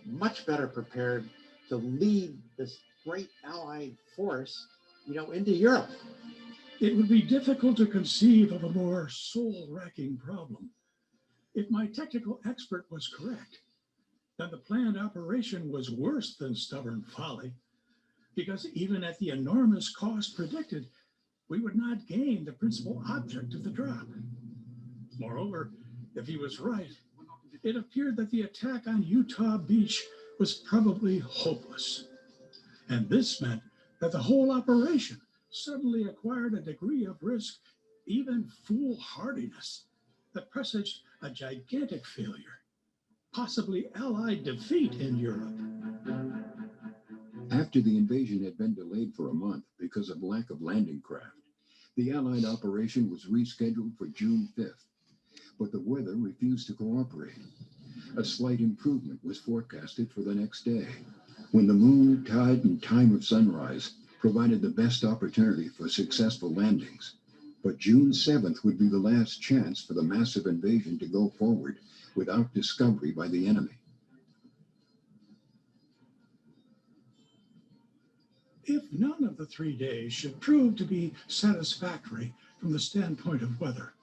much better prepared to lead this great Allied force, into Europe. It would be difficult to conceive of a more soul-wracking problem. If my technical expert was correct, then the planned operation was worse than stubborn folly, because even at the enormous cost predicted, we would not gain the principal object of the drop. Moreover, if he was right, it appeared that the attack on Utah Beach was probably hopeless. And this meant that the whole operation suddenly acquired a degree of risk, even foolhardiness, that presaged a gigantic failure, possibly Allied defeat in Europe. After the invasion had been delayed for a month because of lack of landing craft, the Allied operation was rescheduled for June 5th, but the weather refused to cooperate. A slight improvement was forecasted for the next day, when the moon, tide, and time of sunrise provided the best opportunity for successful landings. But June 7th would be the last chance for the massive invasion to go forward without discovery by the enemy. If none of the 3 days should prove to be satisfactory from the standpoint of weather,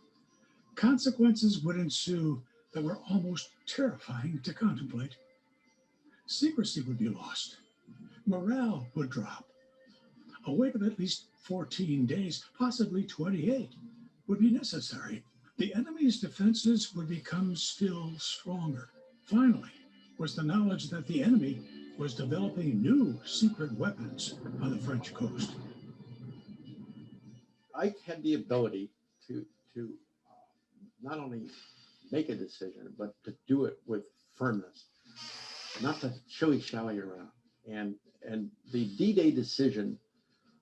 consequences would ensue that were almost terrifying to contemplate. Secrecy would be lost. Morale would drop. A wait of at least 14 days, possibly 28, would be necessary. The enemy's defenses would become still stronger. Finally, was the knowledge that the enemy was developing new secret weapons on the French coast. Ike had the ability to not only make a decision, but to do it with firmness, not to shilly-shally around. And the D-Day decision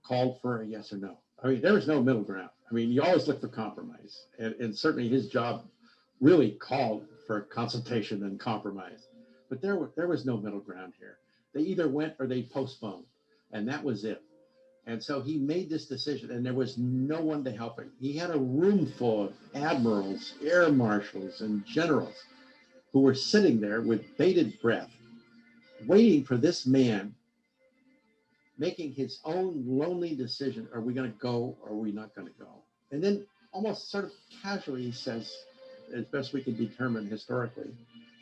called for a yes or no. I mean, there was no middle ground. I mean, you always look for compromise. And certainly his job really called for consultation and compromise. But there was no middle ground here. They either went or they postponed, and that was it. And so he made this decision, and there was no one to help him. He had a room full of admirals, air marshals, and generals who were sitting there with bated breath, waiting for this man making his own lonely decision. Are we going to go or are we not going to go? And then almost sort of casually he says, as best we can determine historically,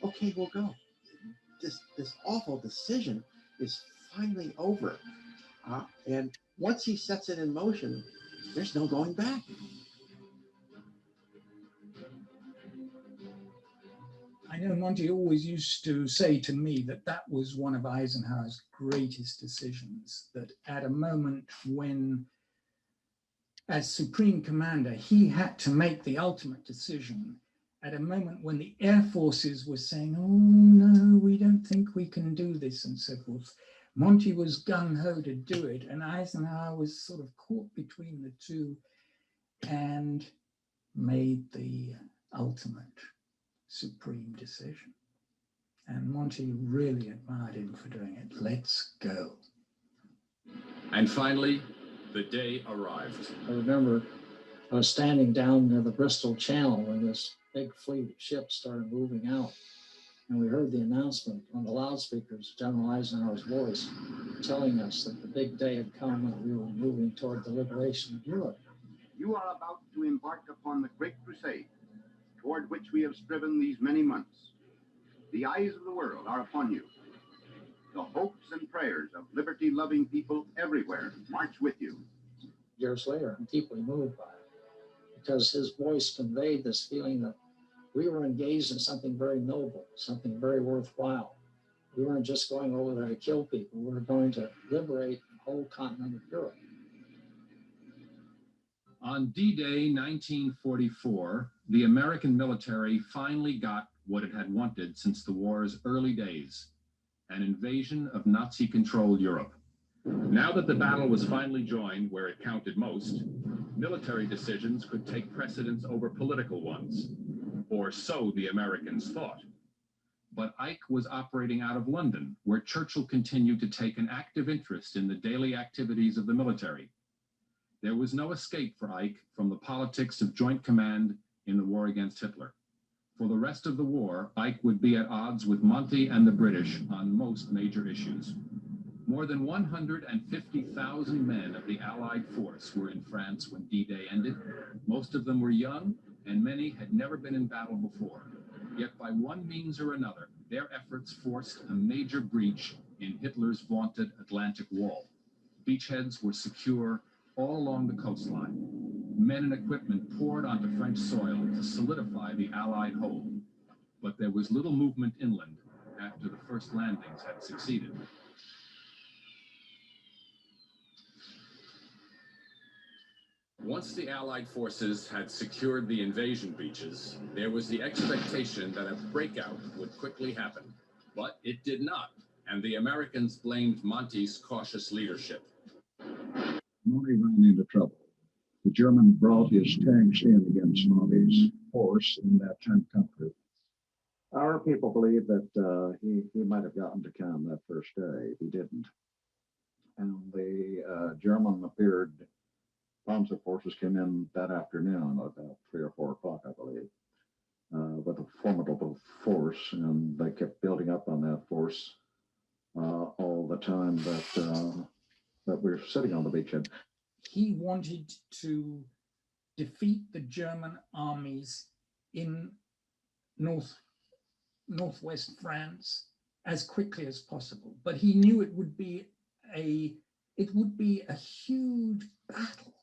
okay, we'll go. This awful decision is finally over. And once he sets it in motion, there's no going back. I know Monty always used to say to me that that was one of Eisenhower's greatest decisions, that at a moment when, as Supreme Commander, he had to make the ultimate decision, at a moment when the Air Forces were saying, oh no, we don't think we can do this and so forth. Monty was gung-ho to do it, and Eisenhower was sort of caught between the two and made the ultimate supreme decision. And Monty really admired him for doing it. Let's go. And finally, the day arrived. I remember I was standing down near the Bristol Channel when this big fleet of ships started moving out. And we heard the announcement on the loudspeakers, General Eisenhower's voice, telling us that the big day had come and we were moving toward the liberation of Europe. You are about to embark upon the great crusade toward which we have striven these many months. The eyes of the world are upon you. The hopes and prayers of liberty-loving people everywhere march with you. Years later, I'm deeply moved by it because his voice conveyed this feeling that we were engaged in something very noble, something very worthwhile. We weren't just going over there to kill people. We were going to liberate the whole continent of Europe. On D-Day 1944, the American military finally got what it had wanted since the war's early days, an invasion of Nazi-controlled Europe. Now that the battle was finally joined where it counted most, military decisions could take precedence over political ones, or so the Americans thought. But Ike was operating out of London, where Churchill continued to take an active interest in the daily activities of the military. There was no escape for Ike from the politics of joint command in the war against Hitler. For the rest of the war, Ike would be at odds with Monty and the British on most major issues. More than 150,000 men of the Allied force were in France when D-Day ended. Most of them were young, and many had never been in battle before. Yet by one means or another, their efforts forced a major breach in Hitler's vaunted Atlantic Wall. Beachheads were secure all along the coastline. Men and equipment poured onto French soil to solidify the Allied hold. But there was little movement inland after the first landings had succeeded. Once the Allied forces had secured the invasion beaches, there was the expectation that a breakout would quickly happen. But it did not, and the Americans blamed Monty's cautious leadership. Monty ran into trouble. The German brought his tanks in against Monty's force in that tank country. Our people believe that he might have gotten to Cannes that first day. He didn't. And the German appeared. Panzer forces came in that afternoon, about 3 or 4 o'clock, I believe, with a formidable force, and they kept building up on that force all the time that we were sitting on the beachhead. He wanted to defeat the German armies in northwest France as quickly as possible, but he knew it would be a huge battle.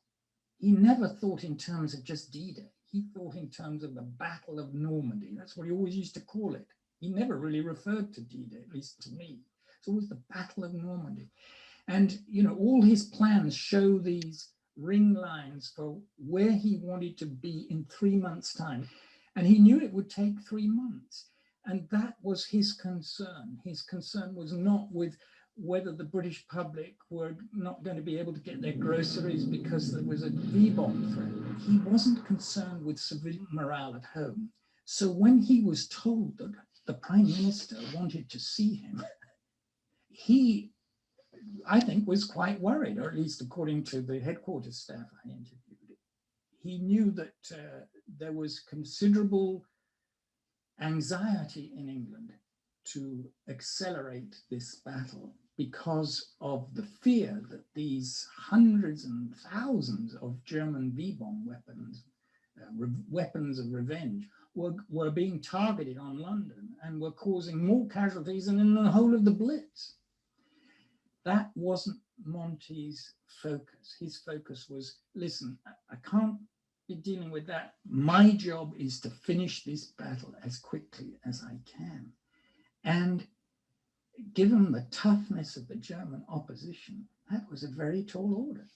He never thought in terms of just D-Day. He thought in terms of the Battle of Normandy. That's what he always used to call it. He never really referred to D-Day, at least to me. It's always the Battle of Normandy. And, you know, all his plans show these ring lines for where he wanted to be in 3 months' time. And he knew it would take 3 months. And that was his concern. His concern was not with whether the British public were not going to be able to get their groceries because there was a V-bomb threat. He wasn't concerned with civilian morale at home. So when he was told that the Prime Minister wanted to see him, he, I think, was quite worried, or at least according to the headquarters staff I interviewed. He knew that there was considerable anxiety in England to accelerate this battle because of the fear that these hundreds and thousands of German V-bomb weapons, weapons of revenge, were being targeted on London and were causing more casualties than in the whole of the Blitz. That wasn't Monty's focus. His focus was, listen, I can't be dealing with that. My job is to finish this battle as quickly as I can. And given the toughness of the German opposition, that was a very tall order.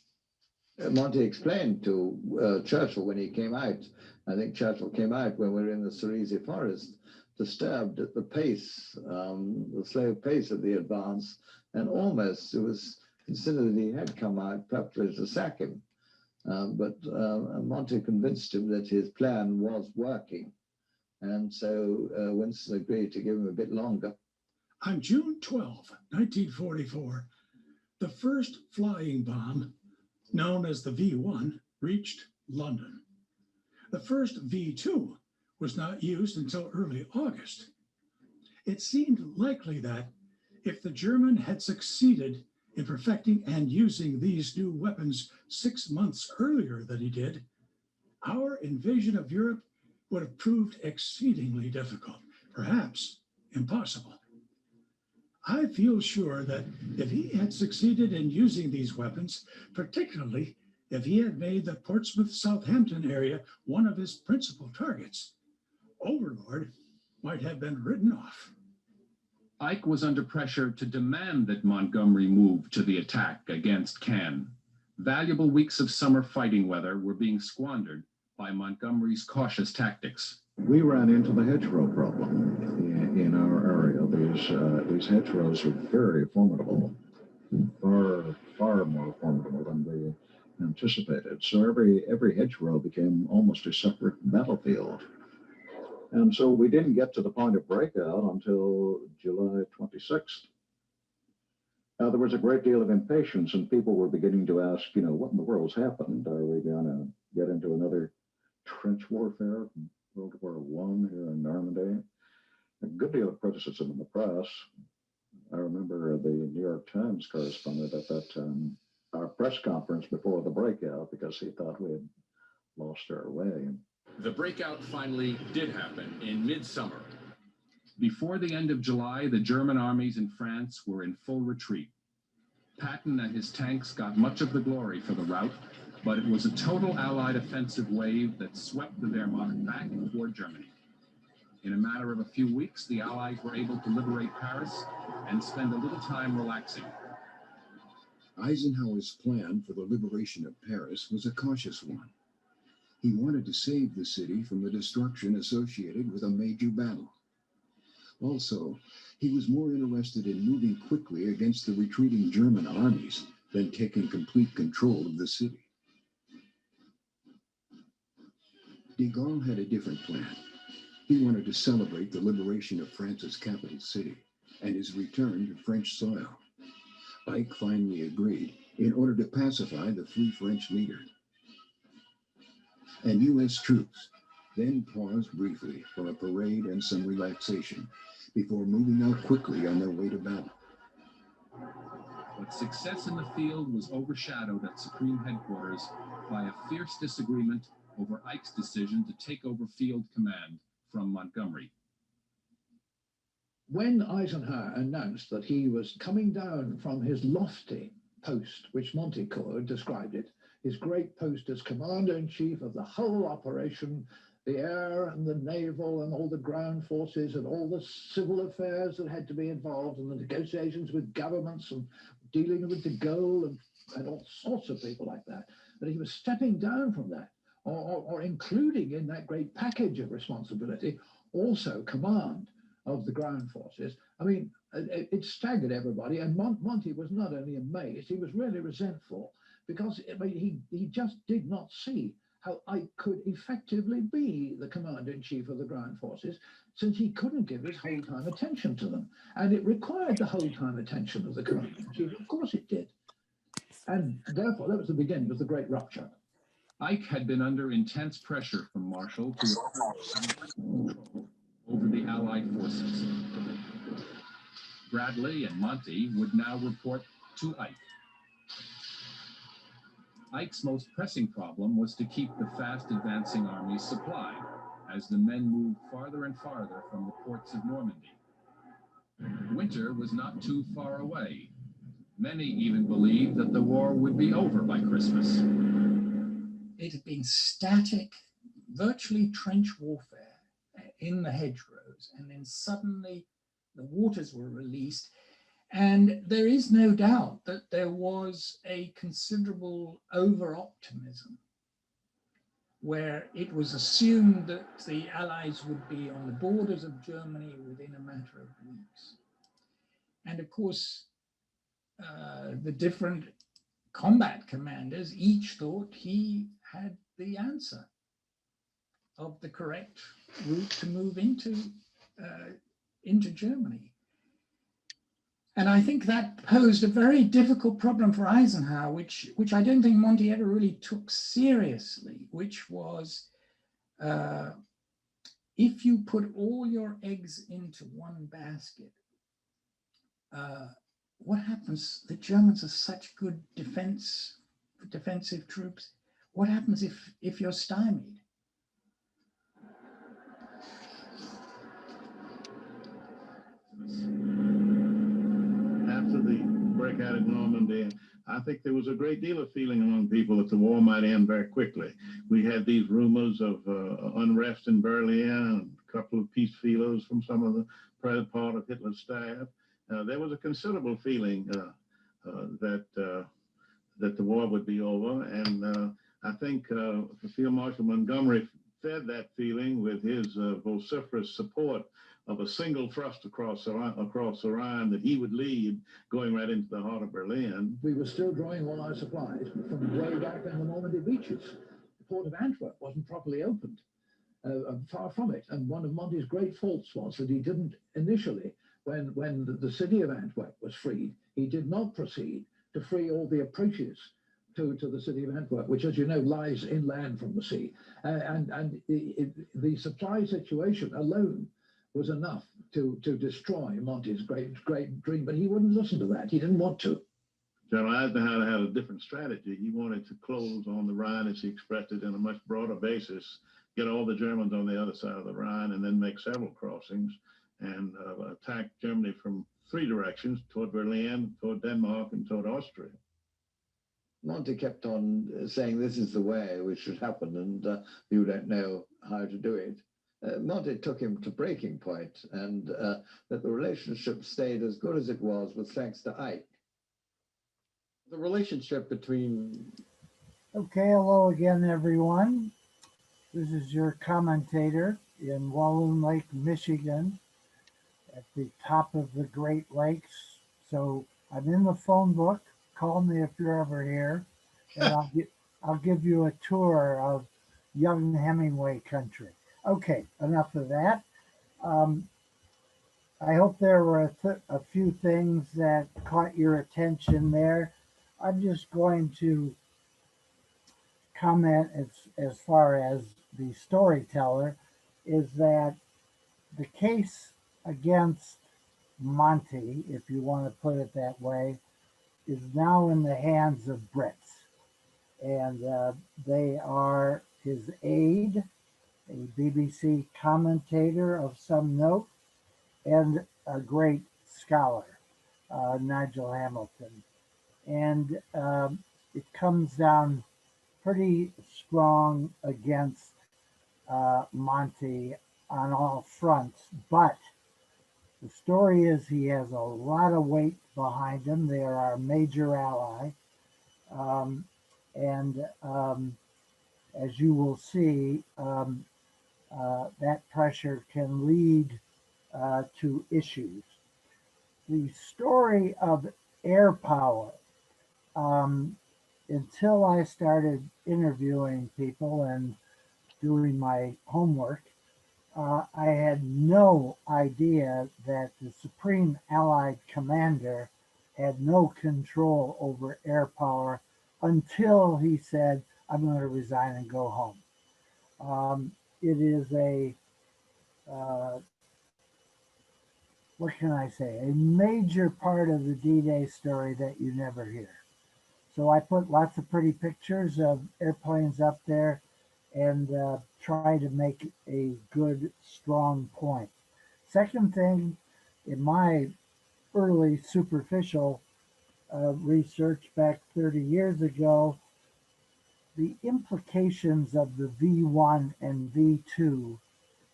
Monty explained to Churchill when he came out, I think Churchill came out when we were in the Cerise forest, disturbed at the pace, the slow pace of the advance, and almost it was considered that he had come out perhaps to sack him. But Monty convinced him that his plan was working. And so Winston agreed to give him a bit longer. On June 12, 1944, the first flying bomb, known as the V-1, reached London. The first V-2 was not used until early August. It seemed likely that if the German had succeeded in perfecting and using these new weapons 6 months earlier than he did, our invasion of Europe would have proved exceedingly difficult, perhaps impossible. I feel sure that if he had succeeded in using these weapons, particularly if he had made the Portsmouth-Southampton area one of his principal targets, Overlord might have been written off. Ike was under pressure to demand that Montgomery move to the attack against Cannes. Valuable weeks of summer fighting weather were being squandered by Montgomery's cautious tactics. We ran into the hedgerow problem in our area. These hedgerows are very formidable, far more formidable than we anticipated. So every hedgerow became almost a separate battlefield. And so we didn't get to the point of breakout until July 26th. Now, there was a great deal of impatience, and people were beginning to ask, what in the world's happened? Are we going to get into another trench warfare from World War I here in Normandy? A good deal of criticism in the press. I remember the New York Times correspondent at that time, our press conference before the breakout, because he thought we had lost our way. The breakout finally did happen in midsummer. Before the end of July, the German armies in France were in full retreat. Patton and his tanks got much of the glory for the rout, but it was a total Allied offensive wave that swept the Wehrmacht back toward Germany. In a matter of a few weeks, the Allies were able to liberate Paris and spend a little time relaxing. Eisenhower's plan for the liberation of Paris was a cautious one. He wanted to save the city from the destruction associated with a major battle. Also, he was more interested in moving quickly against the retreating German armies than taking complete control of the city. De Gaulle had a different plan. He wanted to celebrate the liberation of France's capital city and his return to French soil. Ike finally agreed in order to pacify the Free French leader. And U.S. troops then paused briefly for a parade and some relaxation before moving out quickly on their way to battle. But success in the field was overshadowed at Supreme Headquarters by a fierce disagreement over Ike's decision to take over field command from Montgomery. When Eisenhower announced that he was coming down from his lofty post, which Monty described it, his great post as commander-in-chief of the whole operation, the air and the naval and all the ground forces and all the civil affairs that had to be involved and the negotiations with governments and dealing with de Gaulle and all sorts of people like that, that he was stepping down from that, or including in that great package of responsibility, also command of the ground forces. I mean, it staggered everybody, and Monty was not only amazed, he was really resentful, because he just did not see how Ike could effectively be the commander-in-chief of the ground forces, since he couldn't give his whole-time attention to them. And it required the whole-time attention of the commander-in-chief. Of course it did. And therefore, that was the beginning of the great rupture. Ike had been under intense pressure from Marshall to over the Allied forces. Bradley and Monty would now report to Ike. Ike's most pressing problem was to keep the fast-advancing armies supplied, as the men moved farther and farther from the ports of Normandy. Winter was not too far away. Many even believed that the war would be over by Christmas. It had been static, virtually trench warfare in the hedgerows, and then suddenly the waters were released. And there is no doubt that there was a considerable over-optimism, where it was assumed that the Allies would be on the borders of Germany within a matter of weeks. And of course, the different combat commanders each thought he had the answer of the correct route to move into Germany. And I think that posed a very difficult problem for Eisenhower, which I don't think Monty ever really took seriously, which was if you put all your eggs into one basket, what happens? The Germans are such good defensive troops. What happens if you're stymied? After the breakout at Normandy, I think there was a great deal of feeling among people that the war might end very quickly. We had these rumors of unrest in Berlin and a couple of peace feelers from some of the private part of Hitler's staff. There was a considerable feeling that the war would be over, and I think Field Marshal Montgomery fed that feeling with his vociferous support of a single thrust across the Rhine that he would lead, going right into the heart of Berlin. We were still drawing all our supplies from way back in the Normandy beaches. The port of Antwerp wasn't properly opened, far from it. And one of Monty's great faults was that he didn't initially, when the city of Antwerp was freed, he did not proceed to free all the approaches to the city of Antwerp, which, as you know, lies inland from the sea. And the supply situation alone was enough to destroy Monty's great dream, but he wouldn't listen to that. He didn't want to. General Eisenhower had a different strategy. He wanted to close on the Rhine, as he expressed it, on a much broader basis, get all the Germans on the other side of the Rhine, and then make several crossings and attack Germany from 3 directions, toward Berlin, toward Denmark, and toward Austria. Monty kept on saying this is the way which should happen, and you don't know how to do it. Monty took him to breaking point, and that the relationship stayed as good as it was thanks to Ike. The relationship between... Okay, hello again, everyone. This is your commentator in Walloon Lake, Michigan, at the top of the Great Lakes. So I'm in the phone book. Call me if you're ever here, and I'll give you a tour of young Hemingway country. Okay, enough of that. I hope there were a few things that caught your attention there. I'm just going to comment as far as the storyteller is that the case against Monty, if you want to put it that way, is now in the hands of Brits. And they are his aide, a BBC commentator of some note, and a great scholar, Nigel Hamilton. And it comes down pretty strong against Monty on all fronts, but the story is he has a lot of weight behind him. They are our major ally. As you will see, that pressure can lead to issues. The story of air power, until I started interviewing people and doing my homework, I had no idea that the Supreme Allied Commander had no control over air power until he said, I'm going to resign and go home. It is what can I say, a major part of the D-Day story that you never hear. So I put lots of pretty pictures of airplanes up there and try to make a good, strong point. Second thing, in my early superficial research back 30 years ago, the implications of the V1 and V2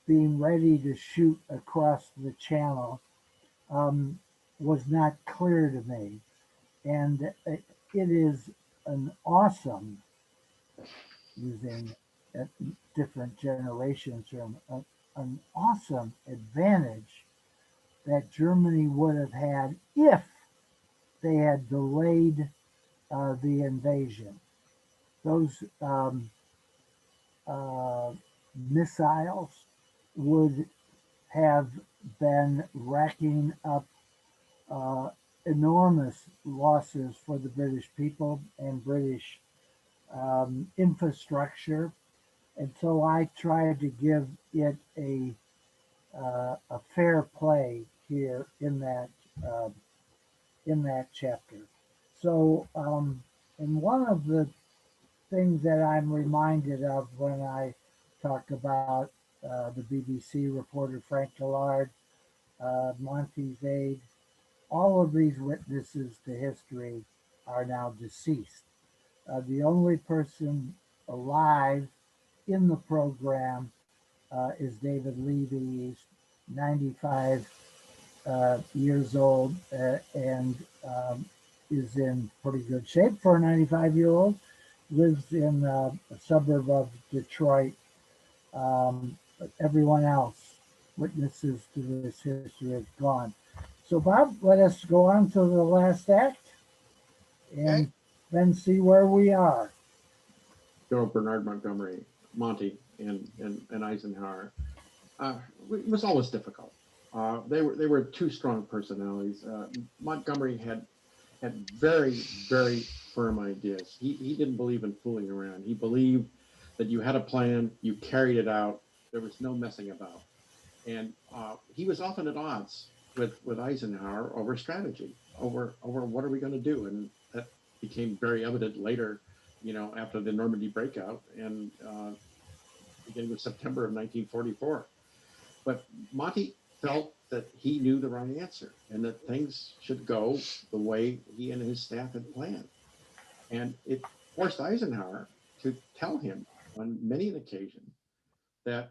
being ready to shoot across the channel was not clear to me. And it is an awesome, using a different generation term, an awesome advantage that Germany would have had if they had delayed the invasion. Those missiles would have been racking up enormous losses for the British people and British infrastructure. And so I tried to give it a fair play here in that chapter. So, and one of the things that I'm reminded of when I talk about the BBC reporter Frank Gillard, Monty's aide, all of these witnesses to history are now deceased. The only person alive in the program is David Levy. He's 95 years old and is in pretty good shape for a 95-year-old. Lives in a suburb of Detroit. But everyone else witnesses to this history have gone. So Bob, let us go on to the last act and then see where we are. General Bernard Montgomery, Monty, and Eisenhower. It was always difficult. They were two strong personalities. Montgomery had very, very firm ideas. He didn't believe in fooling around. He believed that you had a plan, you carried it out. There was no messing about. And he was often at odds with Eisenhower over strategy, over what are we going to do, and that became very evident later, after the Normandy breakout and beginning of September of 1944. But Monty felt that he knew the right answer and that things should go the way he and his staff had planned. And it forced Eisenhower to tell him on many an occasion that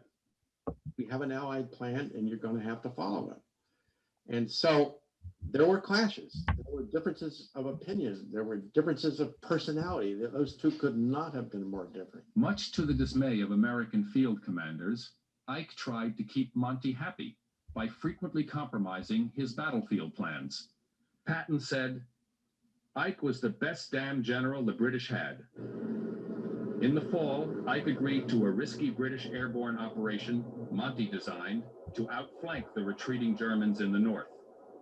we have an Allied plan and you're going to have to follow it. And so there were clashes, there were differences of opinion, there were differences of personality. Those two could not have been more different. Much to the dismay of American field commanders, Ike tried to keep Monty happy by frequently compromising his battlefield plans. Patton said, "Ike was the best damn general the British had." In the fall, Ike agreed to a risky British airborne operation Monty designed to outflank the retreating Germans in the north.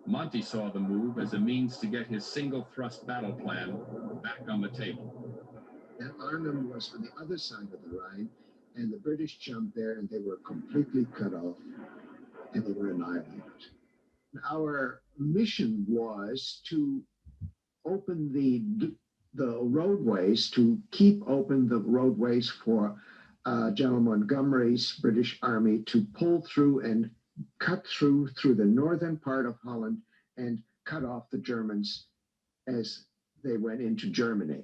Monty saw the move as a means to get his single-thrust battle plan back on the table. And Arnhem was on the other side of the Rhine, and the British jumped there, and they were completely cut off, and they were annihilated. Our mission was to open the roadways, to keep open the roadways for General Montgomery's British Army to pull through and cut through the northern part of Holland and cut off the Germans as they went into Germany.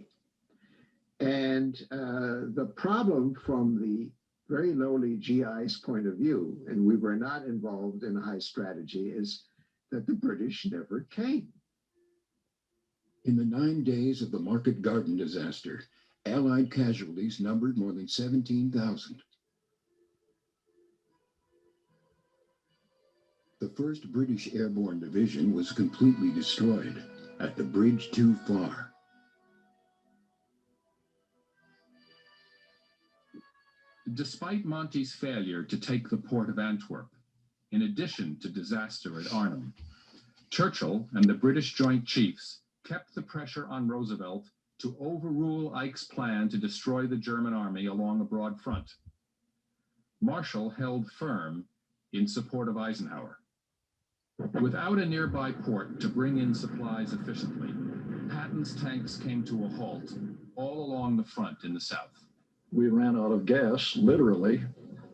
And the problem from the very lowly GI's point of view, and we were not involved in high strategy, is that the British never came. In the 9 days of the Market Garden disaster, Allied casualties numbered more than 17,000. The 1st British Airborne Division was completely destroyed at the bridge too far. Despite Monty's failure to take the port of Antwerp, in addition to disaster at Arnhem, Churchill and the British Joint Chiefs kept the pressure on Roosevelt to overrule Ike's plan to destroy the German army along a broad front. Marshall held firm in support of Eisenhower. Without a nearby port to bring in supplies efficiently, Patton's tanks came to a halt all along the front in the south. We ran out of gas, literally,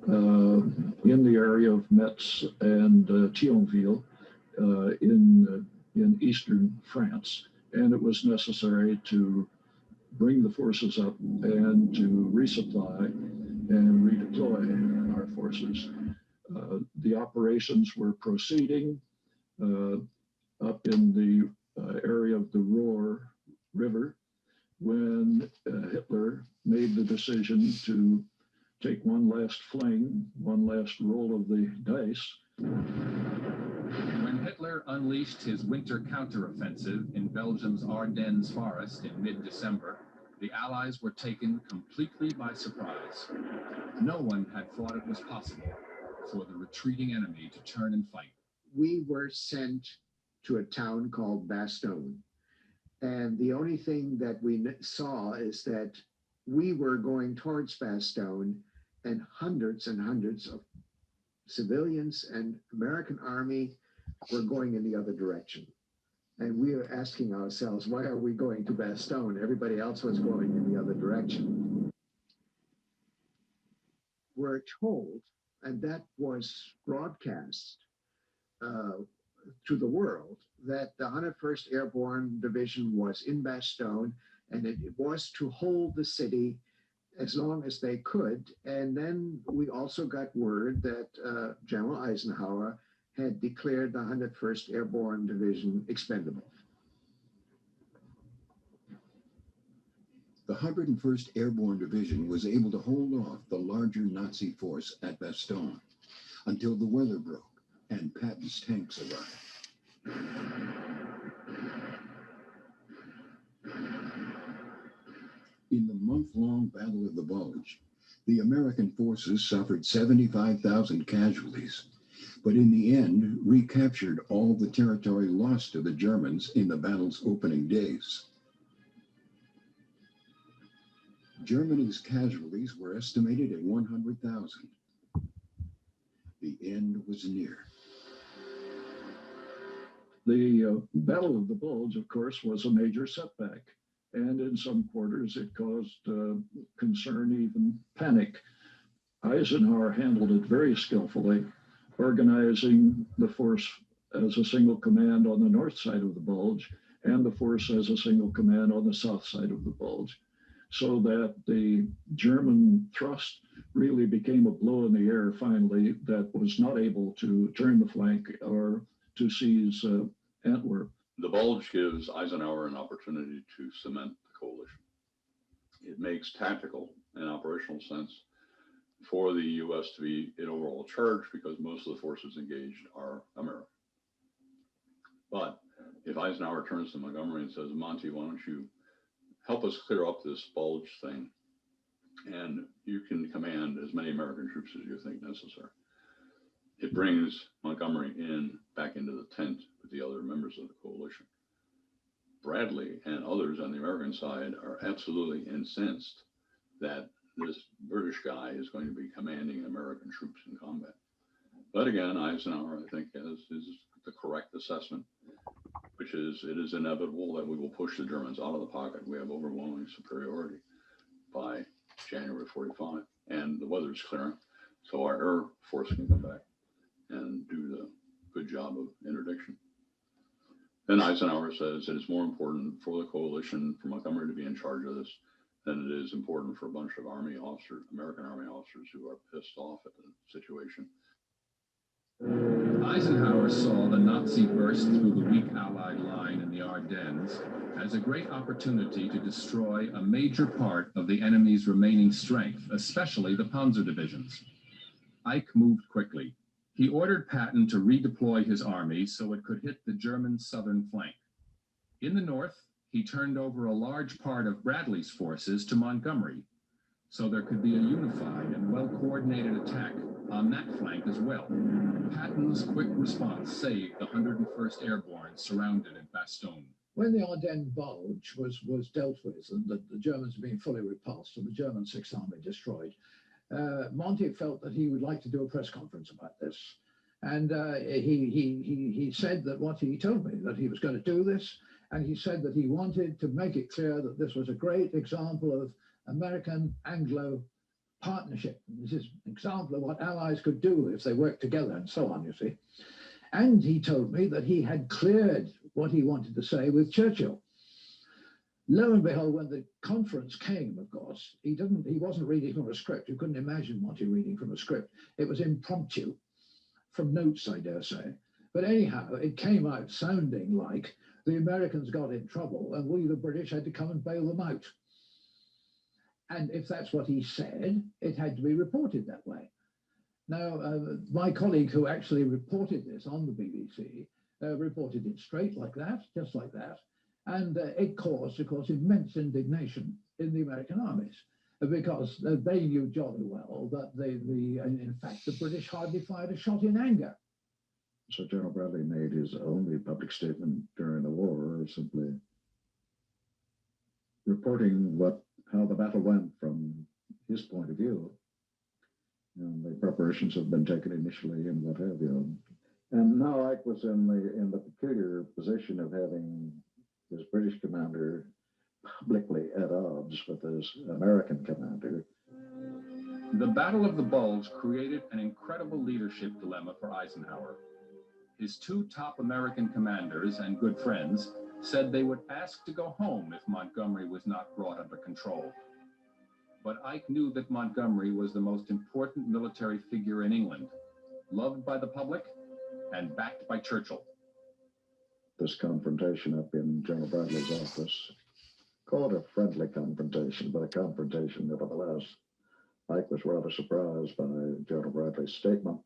in the area of Metz and Thionville in eastern France. And it was necessary to bring the forces up and to resupply and redeploy our forces. The operations were proceeding up in the area of the Ruhr River when Hitler made the decision to take one last fling, one last roll of the dice. When Hitler unleashed his winter counteroffensive in Belgium's Ardennes forest in mid-December, the Allies were taken completely by surprise. No one had thought it was possible for the retreating enemy to turn and fight. We were sent to a town called Bastogne. And the only thing that we saw is that we were going towards Bastogne, and hundreds of civilians and American army were going in the other direction. And we were asking ourselves, why are we going to Bastogne? Everybody else was going in the other direction. We're told, and that was broadcast to the world, that the 101st Airborne Division was in Bastogne, and it was to hold the city as long as they could. And then we also got word that General Eisenhower had declared the 101st Airborne Division expendable. The 101st Airborne Division was able to hold off the larger Nazi force at Bastogne. until the weather broke and Patton's tanks arrived. In the month-long Battle of the Bulge, the American forces suffered 75,000 casualties, but in the end recaptured all the territory lost to the Germans in the battle's opening days. Germany's casualties were estimated at 100,000. The end was near. The Battle of the Bulge, of course, was a major setback. And in some quarters, it caused concern, even panic. Eisenhower handled it very skillfully, organizing the force as a single command on the north side of the Bulge and the force as a single command on the south side of the Bulge, so that the German thrust really became a blow in the air finally that was not able to turn the flank or to seize Antwerp. The Bulge gives Eisenhower an opportunity to cement the coalition. It makes tactical and operational sense for the U.S. to be in overall charge because most of the forces engaged are American. But if Eisenhower turns to Montgomery and says, Monty, why don't you help us clear up this Bulge thing, and you can command as many American troops as you think necessary. It brings Montgomery back into the tent with the other members of the coalition. Bradley and others on the American side are absolutely incensed that this British guy is going to be commanding American troops in combat. But again, Eisenhower, I think, is the correct assessment, which is it is inevitable that we will push the Germans out of the pocket. We have overwhelming superiority by January 45, and the weather's clearing, so our air force can come back and do the good job of interdiction. Then Eisenhower says it is more important for the coalition, for Montgomery to be in charge of this, than it is important for a bunch of Army officers, American Army officers who are pissed off at the situation. Eisenhower saw the Nazi burst through the weak Allied line in the Ardennes as a great opportunity to destroy a major part of the enemy's remaining strength, especially the Panzer divisions. Ike moved quickly. He ordered Patton to redeploy his army so it could hit the German southern flank. In the north, he turned over a large part of Bradley's forces to Montgomery, so there could be a unified and well-coordinated attack on that flank as well. Patton's quick response saved the 101st Airborne surrounded at Bastogne. When the Ardennes Bulge was dealt with and the Germans were being fully repulsed and the German Sixth Army destroyed, Monty felt that he would like to do a press conference about this. And he said that he told me that he was going to do this, and he said that he wanted to make it clear that this was a great example of American-Anglo partnership. This is an example of what allies could do if they worked together and so on, you see. And he told me that he had cleared what he wanted to say with Churchill. Lo and behold, when the conference came, of course, he wasn't reading from a script. You couldn't imagine Monty reading from a script. It was impromptu, from notes, I dare say. But anyhow, it came out sounding like the Americans got in trouble and we, the British, had to come and bail them out. And if that's what he said, it had to be reported that way. Now, my colleague who actually reported this on the BBC reported it straight like that, just like that. And it caused, of course, immense indignation in the American armies because they knew jolly well that in fact, the British hardly fired a shot in anger. So General Bradley made his only public statement during the war, simply reporting how the battle went from his point of view. And the preparations have been taken initially and what have you. And now Ike was in the peculiar position of having his British commander publicly at odds with his American commander. The Battle of the Bulge created an incredible leadership dilemma for Eisenhower. His two top American commanders and good friends said they would ask to go home if Montgomery was not brought under control. But Ike knew that Montgomery was the most important military figure in England, loved by the public and backed by Churchill. This confrontation up in General Bradley's office, call it a friendly confrontation, but a confrontation nevertheless. Ike was rather surprised by General Bradley's statement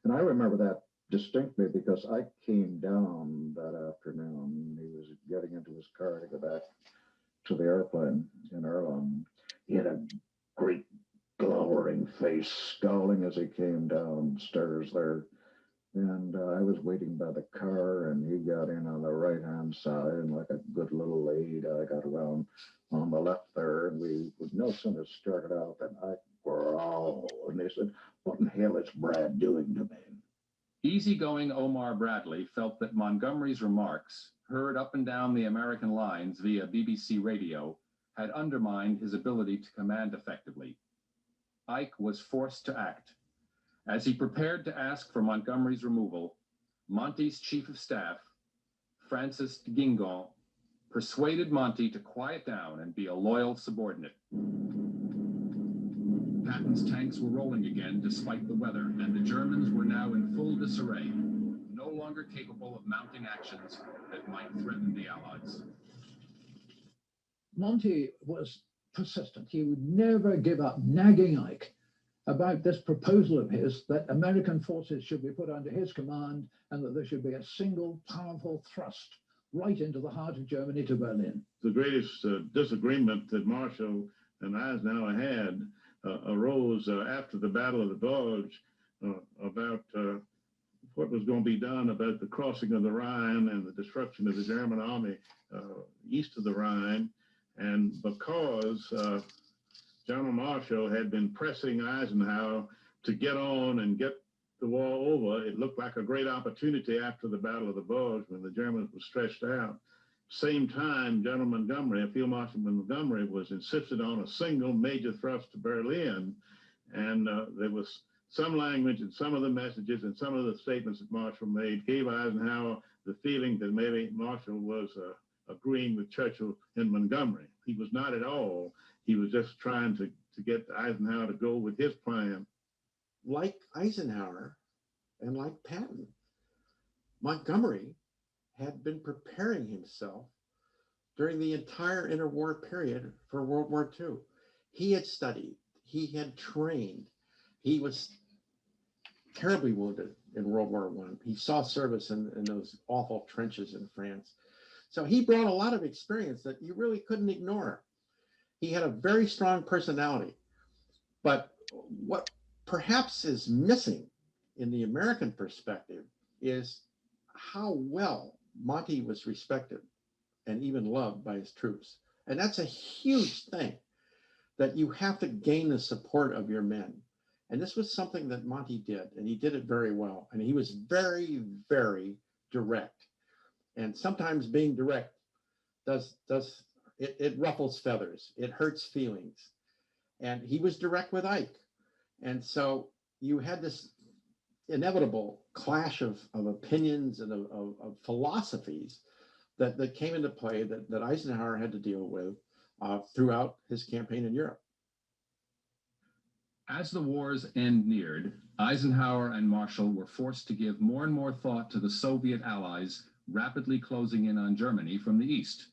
And I remember that distinctly because I came down that afternoon. He was getting into his car to go back to the airplane in Ireland. He had a great glowering face, scowling as he came downstairs there. And I was waiting by the car, and he got in on the right-hand side, and like a good little lead, I got around on the left there, and we would no sooner started out than I growled, and they said, "What in hell is Brad doing to me?" Easygoing Omar Bradley felt that Montgomery's remarks, heard up and down the American lines via BBC radio, had undermined his ability to command effectively. Ike was forced to act. As he prepared to ask for Montgomery's removal, Monty's chief of staff, Francis Guingamp, persuaded Monty to quiet down and be a loyal subordinate. Patton's tanks were rolling again despite the weather, and the Germans were now in full disarray, no longer capable of mounting actions that might threaten the Allies. Monty was persistent. He would never give up, nagging Ike about this proposal of his that American forces should be put under his command and that there should be a single powerful thrust right into the heart of Germany to Berlin. The greatest disagreement that Marshall and Eisenhower had arose after the Battle of the Bulge about what was going to be done about the crossing of the Rhine and the destruction of the German army east of the Rhine. And because General Marshall had been pressing Eisenhower to get on and get the war over, it looked like a great opportunity after the Battle of the Bulge when the Germans were stretched out. Same time, General Montgomery, Field Marshal Montgomery, was insisted on a single major thrust to Berlin. And there was some language in some of the messages and some of the statements that Marshall made gave Eisenhower the feeling that maybe Marshall was agreeing with Churchill and Montgomery. He was not at all. He was just trying to get Eisenhower to go with his plan. Like Eisenhower and like Patton, Montgomery had been preparing himself during the entire interwar period for World War II. He had studied, he had trained, he was terribly wounded in World War I. He saw service in those awful trenches in France. So he brought a lot of experience that you really couldn't ignore. He had a very strong personality. But what perhaps is missing in the American perspective is how well Monty was respected and even loved by his troops. And that's a huge thing, that you have to gain the support of your men. And this was something that Monty did, and he did it very well. And he was very, very direct. And sometimes being direct it ruffles feathers, it hurts feelings. And he was direct with Ike. And so you had this inevitable clash of opinions and of philosophies that came into play that Eisenhower had to deal with throughout his campaign in Europe. As the war's end neared, Eisenhower and Marshall were forced to give more and more thought to the Soviet allies rapidly closing in on Germany from the east.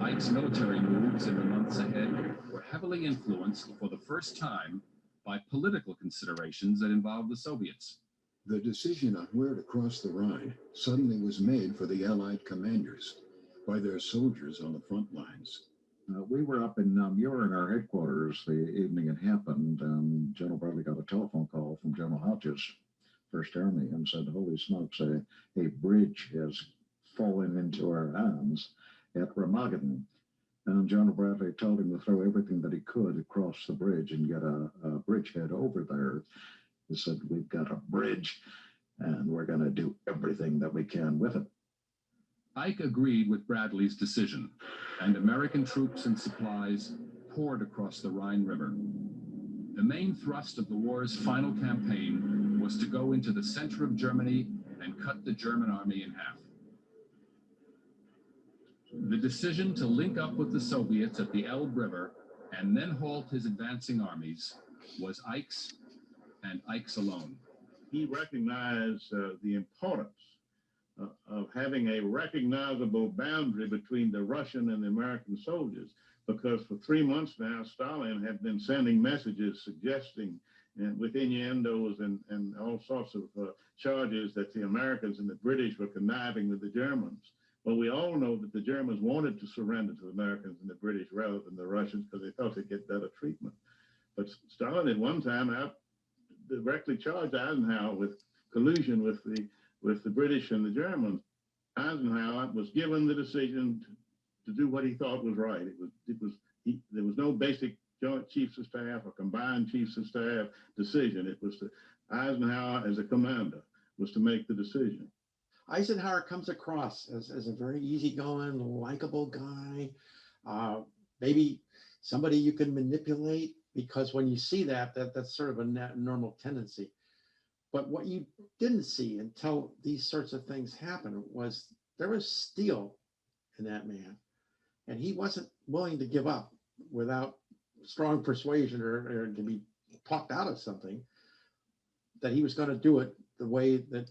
Ike's military moves in the months ahead were heavily influenced for the first time by political considerations that involved the Soviets. The decision on where to cross the Rhine suddenly was made for the Allied commanders by their soldiers on the front lines. We were up in Muir in our headquarters the evening it happened, and General Bradley got a telephone call from General Hodges, First Army, and said, "Holy smokes, a bridge has fallen into our hands at Remagen." And General Bradley told him to throw everything that he could across the bridge and get a bridgehead over there. He said, "We've got a bridge, and we're going to do everything that we can with it." Ike agreed with Bradley's decision, and American troops and supplies poured across the Rhine River. The main thrust of the war's final campaign was to go into the center of Germany and cut the German army in half. The decision to link up with the Soviets at the Elbe River and then halt his advancing armies was Ike's, and Ike's alone. He recognized the importance of having a recognizable boundary between the Russian and the American soldiers, because for 3 months now, Stalin had been sending messages suggesting with innuendos and all sorts of charges that the Americans and the British were conniving with the Germans. Well, we all know that the Germans wanted to surrender to the Americans and the British rather than the Russians because they thought they'd get better treatment. But Stalin at one time directly charged Eisenhower with collusion with the British and the Germans. Eisenhower was given the decision to do what he thought was right. There was no basic joint chiefs of staff or combined chiefs of staff decision. It was Eisenhower as a commander was to make the decision. Eisenhower comes across as a very easygoing, likable guy, maybe somebody you can manipulate, because when you see that's sort of a normal tendency. But what you didn't see until these sorts of things happen was there was steel in that man, and he wasn't willing to give up without strong persuasion or to be talked out of something, that he was going to do it the way that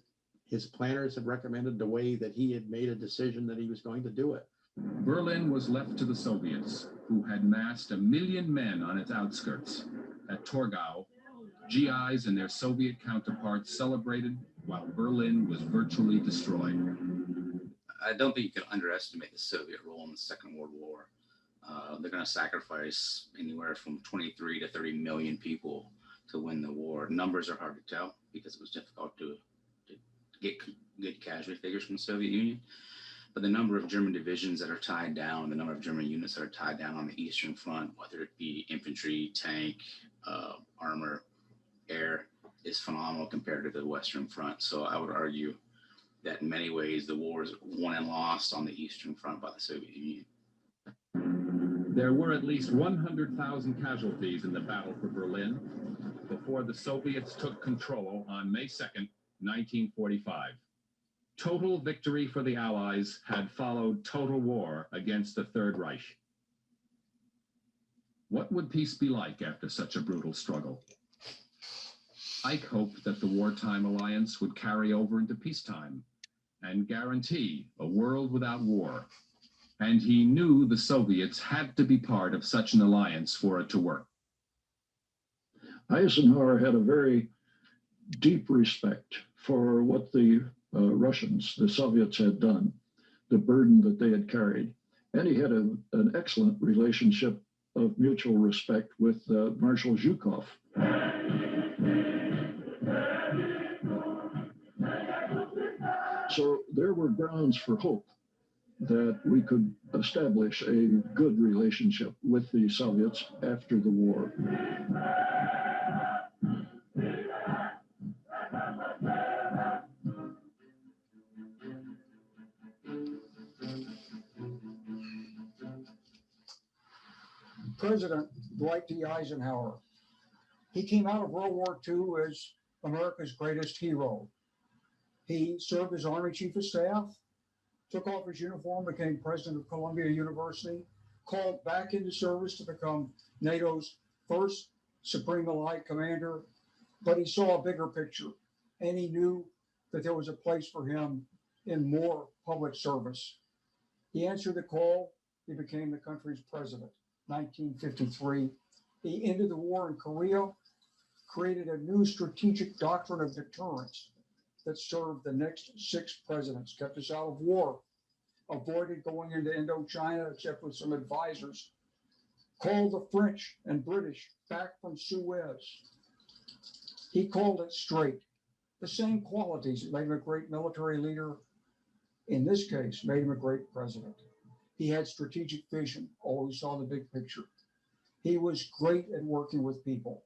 his planners had recommended, the way that he had made a decision that he was going to do it. Berlin was left to the Soviets, who had massed 1 million men on its outskirts. At Torgau, GIs and their Soviet counterparts celebrated while Berlin was virtually destroyed. I don't think you can underestimate the Soviet role in the Second World War. They're going to sacrifice anywhere from 23 to 30 million people to win the war. Numbers are hard to tell because it was difficult to get good casualty figures from the Soviet Union. But the number of German divisions that are tied down, the number of German units that are tied down on the Eastern Front, whether it be infantry, tank, armor, air, is phenomenal compared to the Western Front. So I would argue that in many ways the war is won and lost on the Eastern Front by the Soviet Union. There were at least 100,000 casualties in the Battle for Berlin before the Soviets took control on May 2nd, 1945. Total victory for the Allies had followed total war against the Third Reich. What would peace be like after such a brutal struggle? Ike hoped that the wartime alliance would carry over into peacetime and guarantee a world without war. And he knew the Soviets had to be part of such an alliance for it to work. Eisenhower had a very deep respect for what the Russians, the Soviets, had done, the burden that they had carried. And he had an excellent relationship of mutual respect with Marshal Zhukov. So there were grounds for hope that we could establish a good relationship with the Soviets after the war. President Dwight D. Eisenhower. He came out of World War II as America's greatest hero. He served as Army Chief of Staff, took off his uniform, became president of Columbia University, called back into service to become NATO's first Supreme Allied Commander, but he saw a bigger picture, and he knew that there was a place for him in more public service. He answered the call. He became the country's president. 1953. He ended the war in Korea, created a new strategic doctrine of deterrence that served the next 6 presidents, kept us out of war, avoided going into Indochina except with some advisors, called the French and British back from Suez. He called it straight. The same qualities that made him a great military leader, in this case, made him a great president. He had strategic vision, always saw the big picture. He was great at working with people,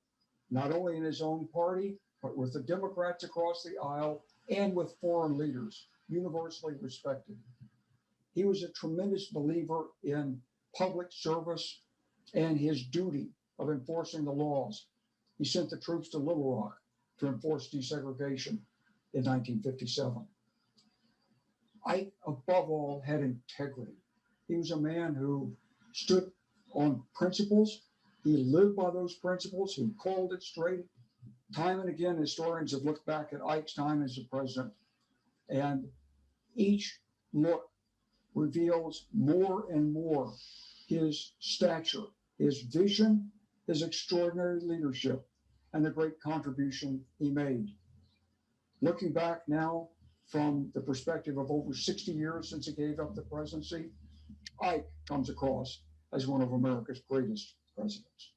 not only in his own party, but with the Democrats across the aisle and with foreign leaders, universally respected. He was a tremendous believer in public service and his duty of enforcing the laws. He sent the troops to Little Rock to enforce desegregation in 1957. Ike, above all, had integrity. He was a man who stood on principles. He lived by those principles. He called it straight. Time and again, historians have looked back at Ike's time as the president, and each look reveals more and more his stature, his vision, his extraordinary leadership, and the great contribution he made. Looking back now from the perspective of over 60 years since he gave up the presidency, Ike comes across as one of America's greatest presidents.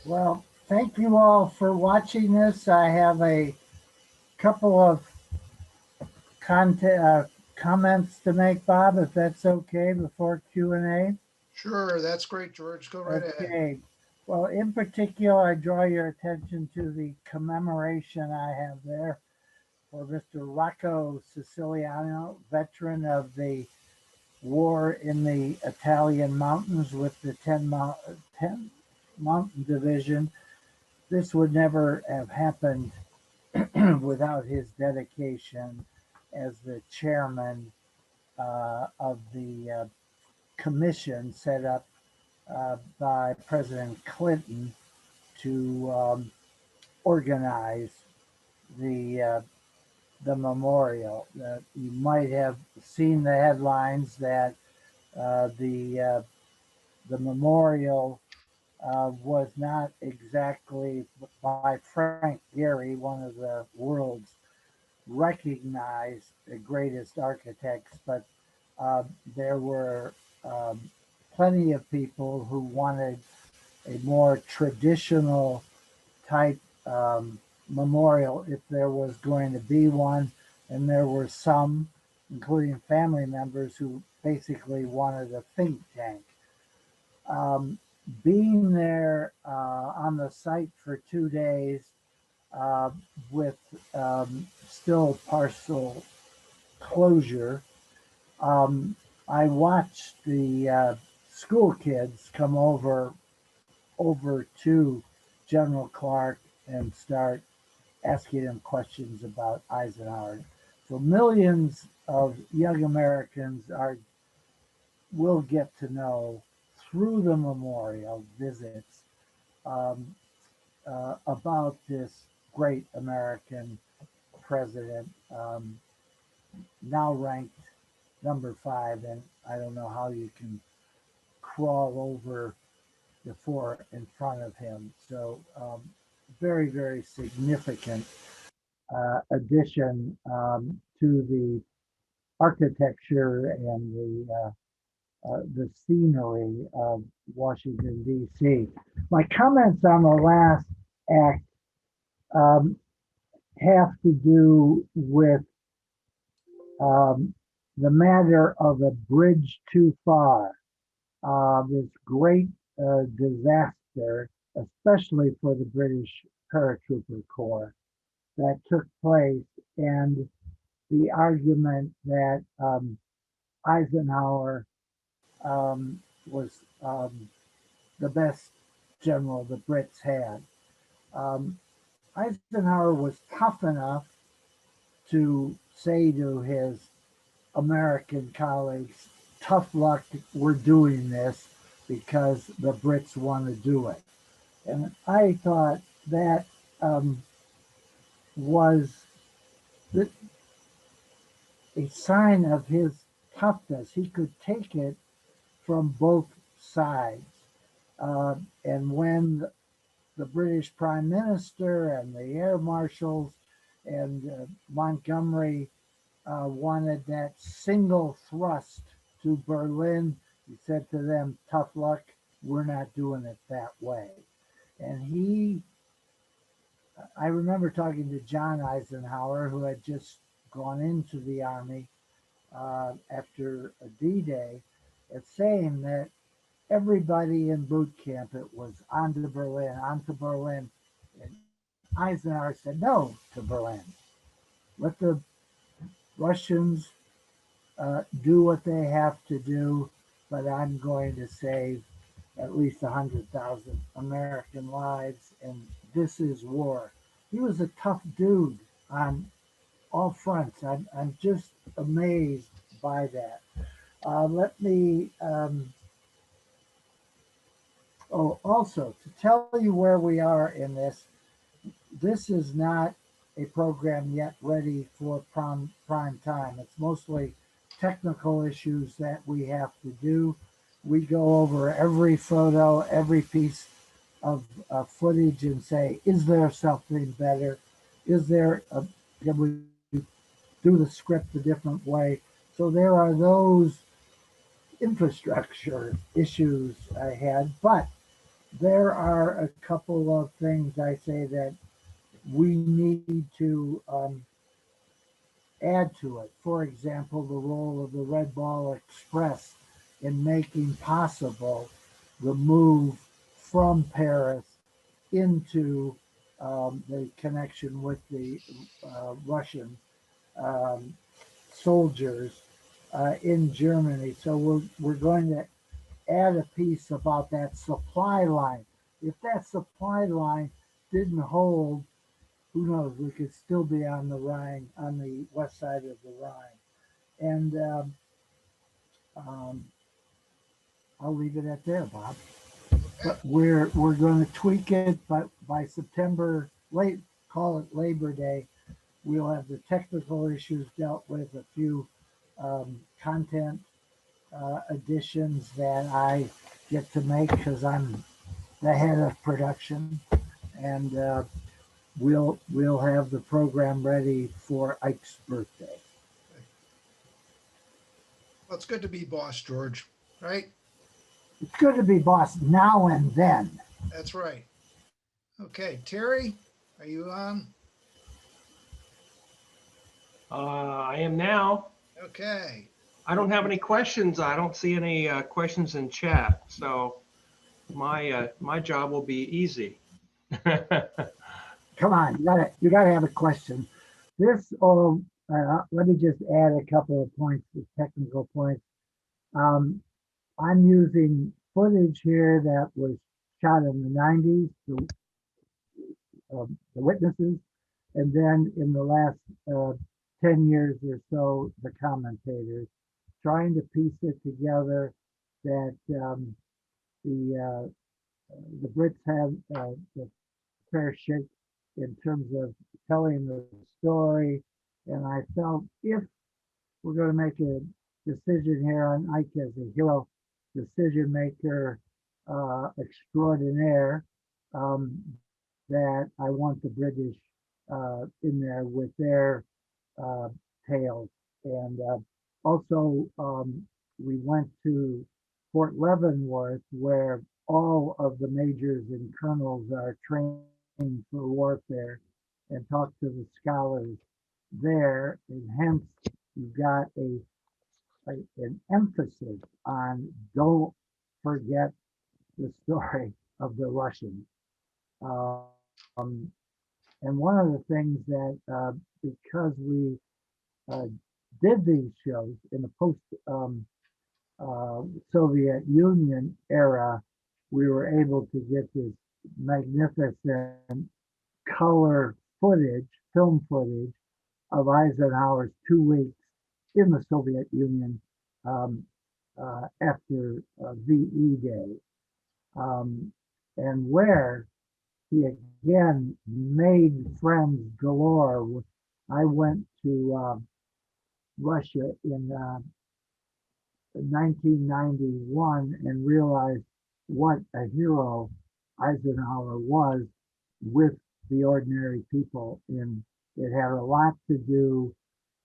Well, thank you all for watching this. I have a couple of comments to make, Bob, if that's okay, before Q&A. Sure, that's great, George. Go right ahead. Okay. Well, in particular, I draw your attention to the commemoration I have there for Mr. Rocco Siciliano, veteran of the war in the Italian mountains with the 10 Mountain Division. This would never have happened without his dedication as the chairman of the commission set up by President Clinton to organize the memorial. You might have seen the headlines that the memorial was not exactly by Frank Gehry, one of the world's recognized greatest architects, but there were plenty of people who wanted a more traditional type memorial if there was going to be one. And there were some, including family members, who basically wanted a think tank. Being there on the site for 2 days with still partial closure, I watched the school kids come over to General Clark and start asking him questions about Eisenhower. So millions of young Americans will get to know through the memorial visits about this great American president, now ranked number 5, and I don't know how you can crawl over the 4 in front of him. So very, very significant addition to the architecture and the scenery of Washington, D.C. My comments on the last act have to do with the matter of a bridge too far. This great disaster, especially for the British Paratrooper Corps, that took place, and the argument that Eisenhower was the best general the Brits had. Eisenhower was tough enough to say to his American colleagues, tough luck, we're doing this because the Brits want to do it. And I thought that was a sign of his toughness. He could take it from both sides. And when the British Prime Minister and the Air Marshals and Montgomery wanted that single thrust to Berlin, he said to them, tough luck, we're not doing it that way. And he I remember talking to John Eisenhower, who had just gone into the Army after a D-Day, and saying that everybody in boot camp, it was on to Berlin, on to Berlin. And Eisenhower said no to Berlin. Let the Russians do what they have to do, but I'm going to save at least 100,000 American lives, and this is war. He was a tough dude on all fronts. I'm just amazed by that. Let me, also to tell you where we are in this, this is not a program yet ready for prime time. It's mostly technical issues that we have to do. We go over every photo, every piece of footage and say, is there something better? Is there can we do the script a different way? So there are those infrastructure issues I had, but there are a couple of things I say that we need to add to it. For example, the role of the Red Ball Express in making possible the move from Paris into the connection with the Russian um, soldiers in Germany. So we're going to add a piece about that supply line. If that supply line didn't hold, who knows, we could still be on the Rhine, on the west side of the Rhine. And um, I'll leave it at there, Bob. But we're going to tweak it, but by September, call it Labor Day, we'll have the technical issues dealt with, a few content additions that I get to make because I'm the head of production, and we'll have the program ready for Ike's birthday. Well, it's good to be boss, George, right? It's good to be boss now and then. That's right. Okay, Terry, are you on? I am now. Okay. I don't have any questions. I don't see any questions in chat, so my job will be easy. Come on, you gotta have a question. This, let me just add a couple of points, technical points. I'm using footage here that was shot in the 90s, the witnesses, and then in the last 10 years or so, the commentators, trying to piece it together that the Brits have the fair shake in terms of telling the story. And I felt if we're going to make a decision here on Ike as a hero, decision maker extraordinaire, that I want the British in there with their tales. And also, we went to Fort Leavenworth, where all of the majors and colonels are trained for warfare, and talked to the scholars there. And hence, you've got an emphasis on don't forget the story of the Russians. And one of the things that, because we did these shows in the post Soviet Union era, we were able to get this magnificent color footage, film footage of Eisenhower's 2 weeks in the Soviet Union after VE Day, and where he again made friends galore. I went to Russia in 1991 and realized what a hero Eisenhower was with the ordinary people. And it had a lot to do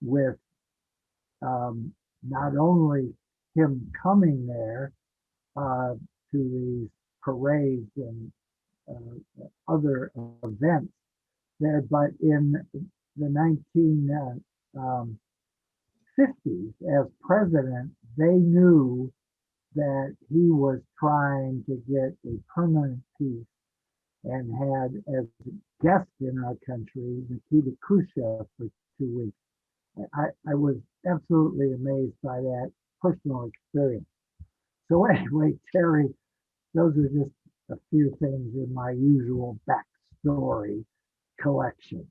with not only him coming there to these parades and other events, there, but in the 1950s, as president, they knew that he was trying to get a permanent peace and had as a guest in our country Nikita Khrushchev for 2 weeks. I was absolutely amazed by that personal experience. So anyway, Terry, those are just a few things in my usual backstory collection.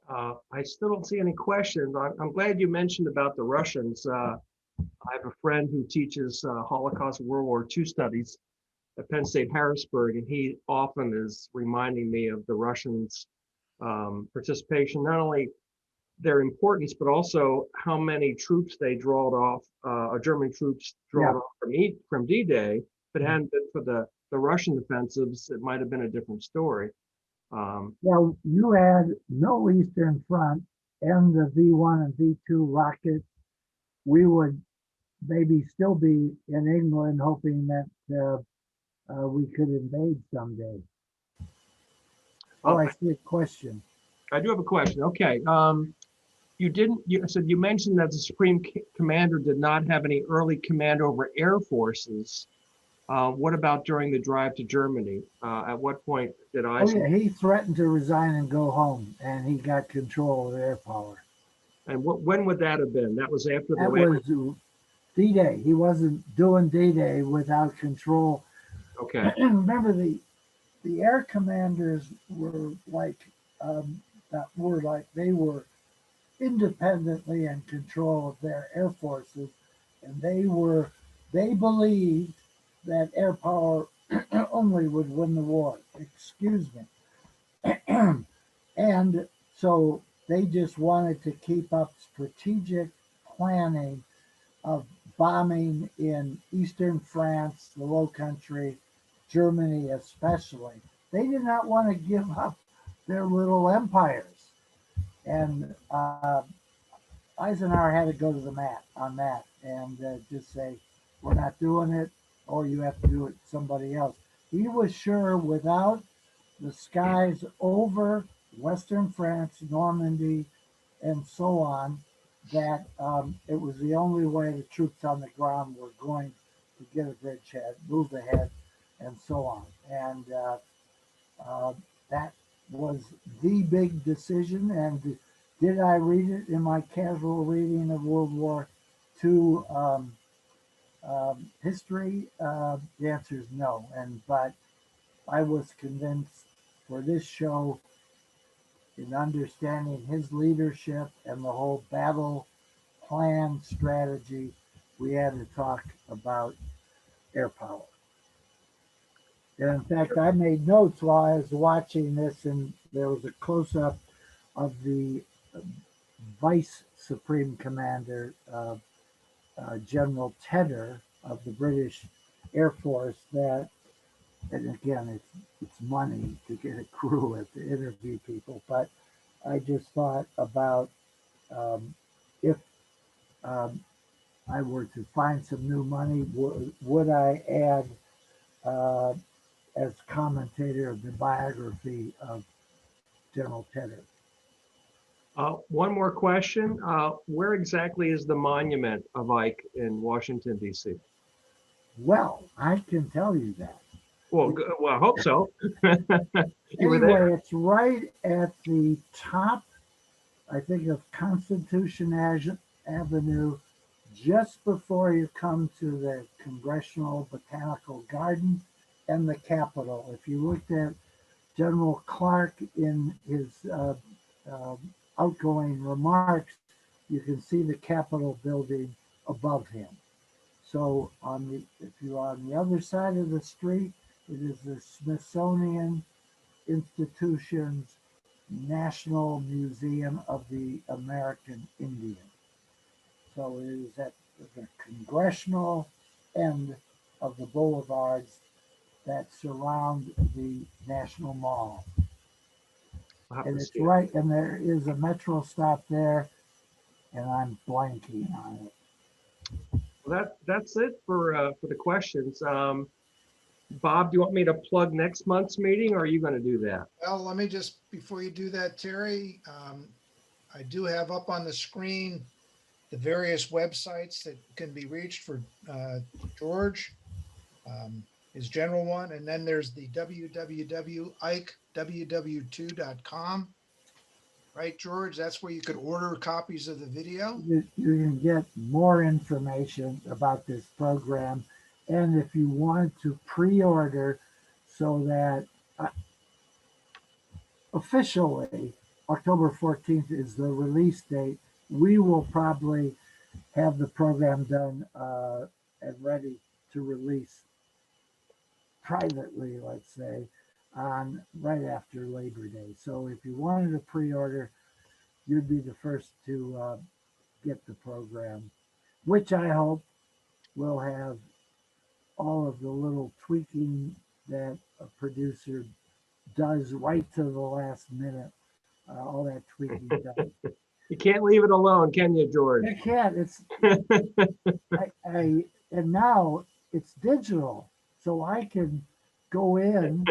I still don't see any questions. I'm glad you mentioned about the Russians. I have a friend who teaches Holocaust World War II studies at Penn State Harrisburg, and he often is reminding me of the Russians' participation, not only their importance, but also how many troops they drawed off, German troops drawed off from D-Day. If it hadn't been for the Russian offensives, it might have been a different story. Well, you had no Eastern Front and the V1 and V2 rockets. We would maybe still be in England hoping that we could invade someday. Oh, I see a question. I do have a question. Okay. You mentioned that the Supreme Commander did not have any early command over air forces. What about during the drive to Germany? At what point did Eisenhower? Oh yeah, he threatened to resign and go home, and he got control of air power. And when would that have been? That was after that was D-Day. He wasn't doing D-Day without control. Okay. Remember, the air commanders were they were independently in control of their air forces, and they believed that air power only would win the war. Excuse me. And so they just wanted to keep up strategic planning of bombing in Eastern France, the Low Country, Germany especially. They did not want to give up their little empires. And Eisenhower had to go to the mat on that and just say, we're not doing it, or you have to do it somebody else. He was sure without the skies over Western France, Normandy, and so on, that it was the only way the troops on the ground were going to get a bridgehead, move ahead, and so on. And that was the big decision. And did I read it in my casual reading of World War II history? The answer is no. But I was convinced for this show, in understanding his leadership and the whole battle plan strategy, we had to talk about air power. And in fact, I made notes while I was watching this, and there was a close-up of the Vice Supreme Commander, General Tedder of the British Air Force, that, and again, it's money to get a crew to interview people, but I just thought about if I were to find some new money, would I add as commentator of the biography of General Tedder? One more question. Where exactly is the monument of Ike in Washington, D.C.? Well, I can tell you that. Well, I hope so. You were Anyway, there. it's right at the top, I think, of Constitution Avenue, just before you come to the Congressional Botanical Garden and the Capitol. If you looked at General Clark in his outgoing remarks, you can see the Capitol building above him. So if you're on the other side of the street, it is the Smithsonian Institution's National Museum of the American Indian. So it is at the congressional end of the boulevards that surround the National Mall. And it's right, and there is a metro stop there, and I'm blanking on it. Well, that's it for the questions. Bob, do you want me to plug next month's meeting, or are you going to do that? Well, let me just, before you do that, Terry, I do have up on the screen the various websites that can be reached for George, his general one, and then there's the www.ikeww2.com. Right, George? That's where you could order copies of the video. You can get more information about this program. And if you want to pre-order so that officially October 14th is the release date, we will probably have the program done and ready to release privately, let's say, on right after Labor Day. So if you wanted to pre-order, you'd be the first to get the program, which I hope will have all of the little tweaking that a producer does right to the last minute. All that tweaking done. You can't leave it alone, can you, George? I can't. It's and now it's digital, so I can go in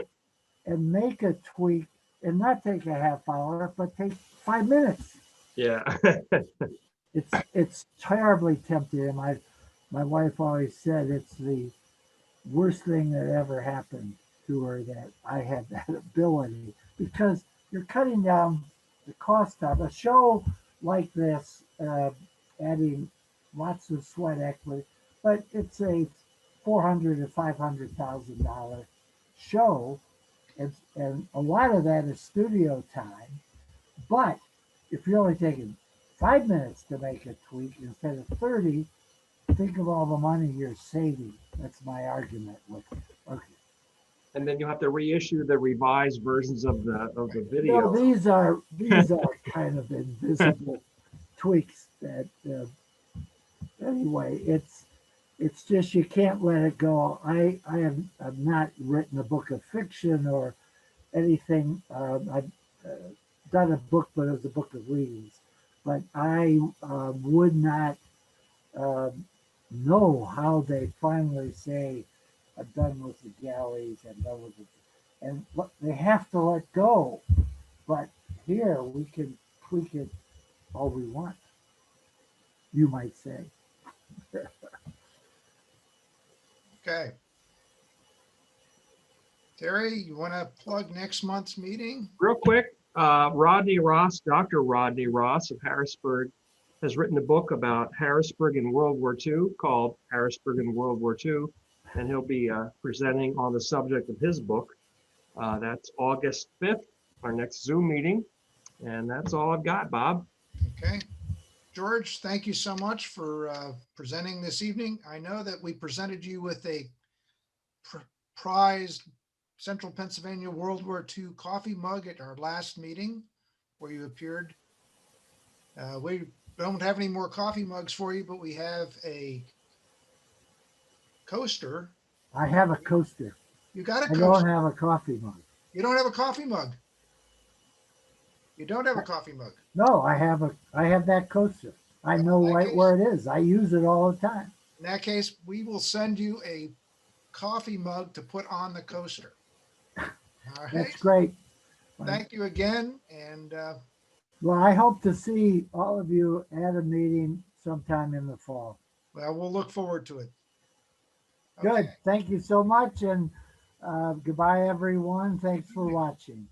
and make a tweak and not take a half hour, but take 5 minutes. Yeah. It's terribly tempting. And my wife always said it's the worst thing that ever happened to her that I had that ability, because you're cutting down the cost of a show like this, adding lots of sweat equity, but it's a $400,000 to $500,000 show, and a lot of that is studio time. But if you're only taking 5 minutes to make a tweak instead of 30, think of all the money you're saving. That's my argument with it. Okay. And then you have to reissue the revised versions of the video. No, these are kind of invisible tweaks that anyway, it's just you can't let it go. I've not written a book of fiction or anything. I've done a book, but it was a book of readings. But I would not know how they finally say, I'm done with the galleys, I'm done with it. And they have to let go. But here we can tweak it all we want, you might say. Okay. Terry, you want to plug next month's meeting? Real quick, Rodney Ross, Dr. Rodney Ross of Harrisburg, has written a book about Harrisburg in World War II called Harrisburg in World War II, and he'll be presenting on the subject of his book. That's August 5th, our next Zoom meeting, and that's all I've got, Bob. Okay. George, thank you so much for presenting this evening. I know that we presented you with a prized Central Pennsylvania World War II coffee mug at our last meeting where you appeared. We don't have any more coffee mugs for you, but we have a coaster. I have a coaster. You got a I coaster. don't have a coffee mug. You don't have a coffee mug. You don't have a coffee mug. No, I have that coaster. I know right where it is. I use it all the time. In that case, we will send you a coffee mug to put on the coaster. All right. That's great. Thank you again. And well, I hope to see all of you at a meeting sometime in the fall. well, we'll look forward to it. Good. Thank you so much. And goodbye, everyone. Thanks for watching.